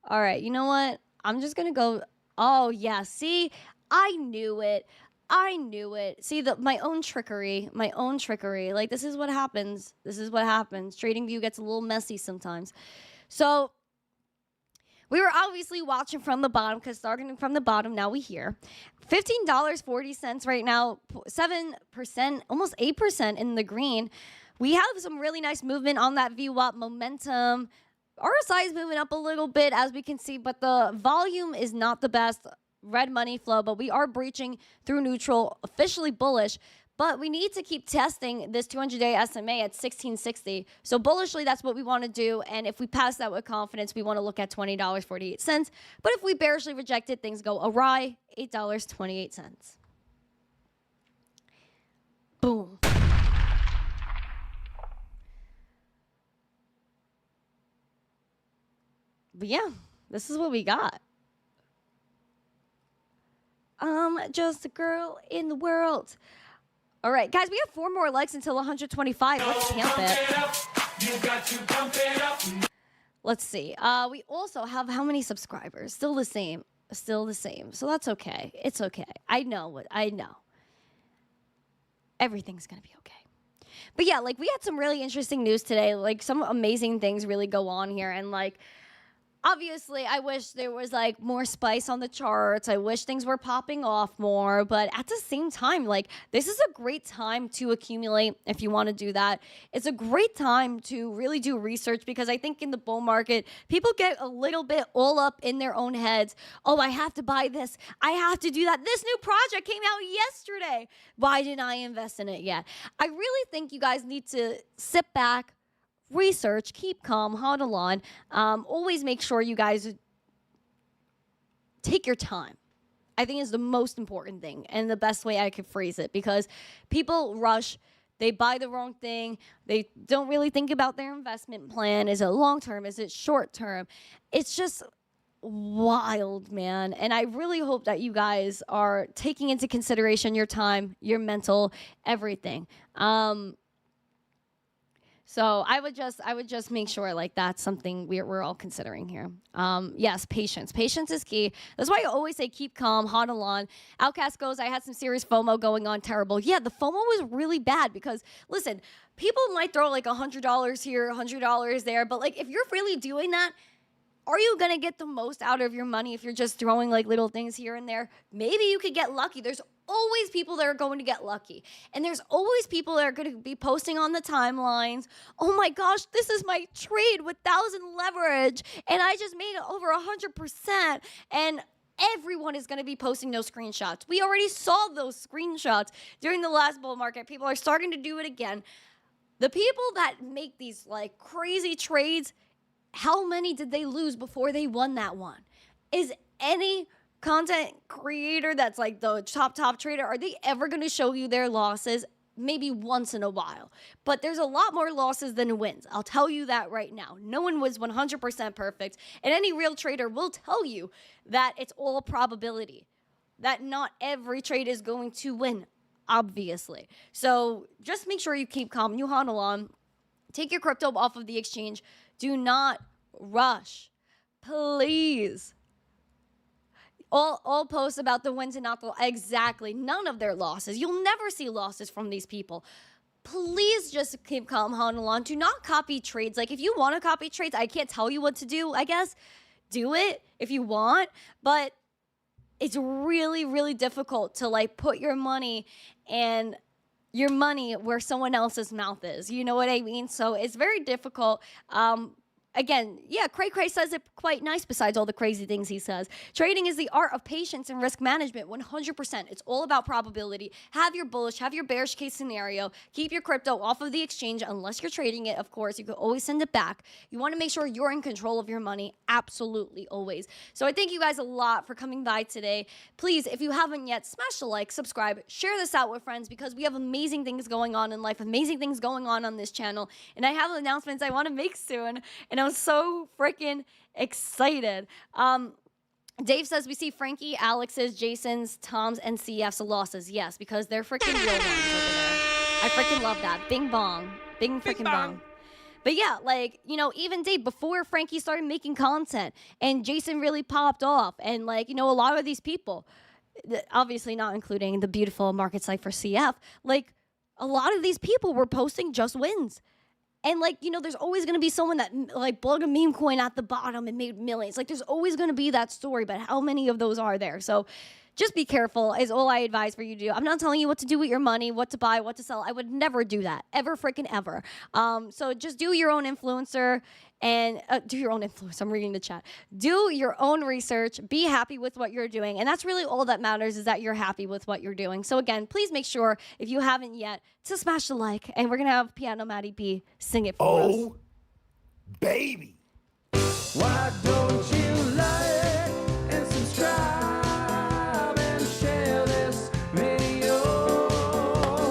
All right, you know what? I'm just gonna go. Oh, yeah. See, I knew it. I knew it. See, my own trickery. Like, this is what happens. TradingView gets a little messy sometimes. So, we were obviously watching from the bottom because starting from the bottom, now we hear. $15.40 right now, 7%, almost 8% in the green. We have some really nice movement on that VWAP momentum. RSI is moving up a little bit, as we can see, but the volume is not the best. Red money flow, but we are breaching through neutral, officially bullish. But we need to keep testing this 200-day SMA at 1660. So bullishly, that's what we want to do. And if we pass that with confidence, we want to look at $20.48. But if we bearishly reject it, things go awry, $8.28. Boom. But yeah, this is what we got. I'm just a girl in the world. All right, guys, we have 4 more likes until 125. Let's camp it. You got to pump it up. Let's see. We also have how many subscribers? Still the same. So that's okay. It's okay. I know. Everything's going to be okay. But yeah, like we had some really interesting news today. Like some amazing things really go on here. And like, obviously, I wish there was like more spice on the charts. I wish things were popping off more. But at the same time, like this is a great time to accumulate if you want to do that. It's a great time to really do research because I think in the bull market, people get a little bit all up in their own heads. Oh, I have to buy this. I have to do that. This new project came out yesterday. Why didn't I invest in it yet? I really think you guys need to sit back, research, keep calm, huddle on. Always make sure you guys take your time. I think is the most important thing and the best way I could phrase it because people rush. They buy the wrong thing. They don't really think about their investment plan. Is it long term? Is it short term? It's just wild, man. And I really hope that you guys are taking into consideration your time, your mental, everything. So I would just make sure like that's something we're all considering here. Yes, patience. Patience is key. That's why I always say keep calm, huddle on. Outcast goes, I had some serious FOMO going on, terrible. Yeah, the FOMO was really bad because, listen, people might throw like $100 here, $100 there, but like if you're really doing that, are you going to get the most out of your money if you're just throwing like little things here and there? Maybe you could get lucky. There's always people that are going to get lucky. And there's always people that are going to be posting on the timelines, oh my gosh, this is my trade with 1,000 leverage and I just made it over 100%. And everyone is going to be posting those screenshots. We already saw those screenshots during the last bull market. People are starting to do it again. The people that make these like crazy trades, how many did they lose before they won that one? Is any content creator that's like the top trader, are they ever going to show you their losses? Maybe once in a while. But there's a lot more losses than wins. I'll tell you that right now. No one was 100% perfect. And any real trader will tell you that it's all probability. That not every trade is going to win, obviously. So just make sure you keep calm. You huddle on. Take your crypto off of the exchange. Do not rush. Please. All posts about the wins and not the exactly none of their losses. You'll never see losses from these people. Please just keep calm, huddle on. Do not copy trades. Like if you want to copy trades, I can't tell you what to do. I guess do it if you want, but it's really, really difficult to like put your money where someone else's mouth is. You know what I mean? So it's very difficult. Again, yeah, Cray says it quite nice besides all the crazy things he says. Trading is the art of patience and risk management, 100%. It's all about probability. Have your bullish, have your bearish case scenario. Keep your crypto off of the exchange unless you're trading it, of course. You can always send it back. You want to make sure you're in control of your money, absolutely, always. So I thank you guys a lot for coming by today. Please, if you haven't yet, smash the like, subscribe, share this out with friends because we have amazing things going on in life, amazing things going on this channel. And I have announcements I want to make soon. And I'm so freaking excited. Dave says we see Frankie, Alex's, Jason's, Tom's, and CF's losses. Yes, because they're freaking real ones over there. I freaking love that. Bing bong. Bing freaking bong. But yeah, like, you know, even Dave, before Frankie started making content and Jason really popped off and like, you know, a lot of these people, obviously not including the beautiful Market Cipher CF, like a lot of these people were posting just wins. And, like, you know, there's always going to be someone that, like, plugged a meme coin at the bottom and made millions. Like, there's always going to be that story, but how many of those are there? So just be careful is all I advise for you to do. I'm not telling you what to do with your money, what to buy, what to sell. I would never do that. Ever freaking ever. So just do your own influencer and do your own influence. I'm reading the chat. Do your own research. Be happy with what you're doing. And that's really all that matters is that you're happy with what you're doing. So again, please make sure if you haven't yet to smash the like. And we're going to have Piano Maddie B sing it for us. Oh, baby. Why don't you like and subscribe and share this video?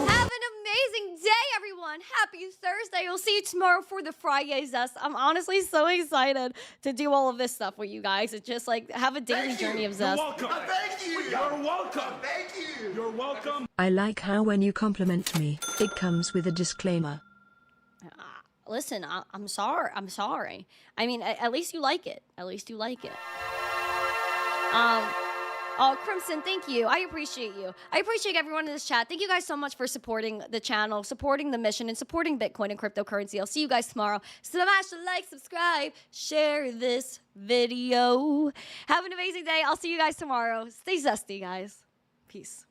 Have an amazing day, everyone. Happy Thursday. We'll see you tomorrow for the Friday Zest. I'm honestly so excited to do all of this stuff with you guys. It's just like have a daily journey of Zest. You're welcome. Thank you. You're welcome. Thank you. You're welcome. I like how when you compliment me, it comes with a disclaimer. Listen, I'm sorry. I'm sorry. I mean, at least you like it. At least you like it. Oh, Crimson, thank you. I appreciate you. I appreciate everyone in this chat. Thank you guys so much for supporting the channel, supporting the mission, and supporting Bitcoin and cryptocurrency. I'll see you guys tomorrow. Smash the like, subscribe, share this video. Have an amazing day. I'll see you guys tomorrow. Stay zesty, guys. Peace.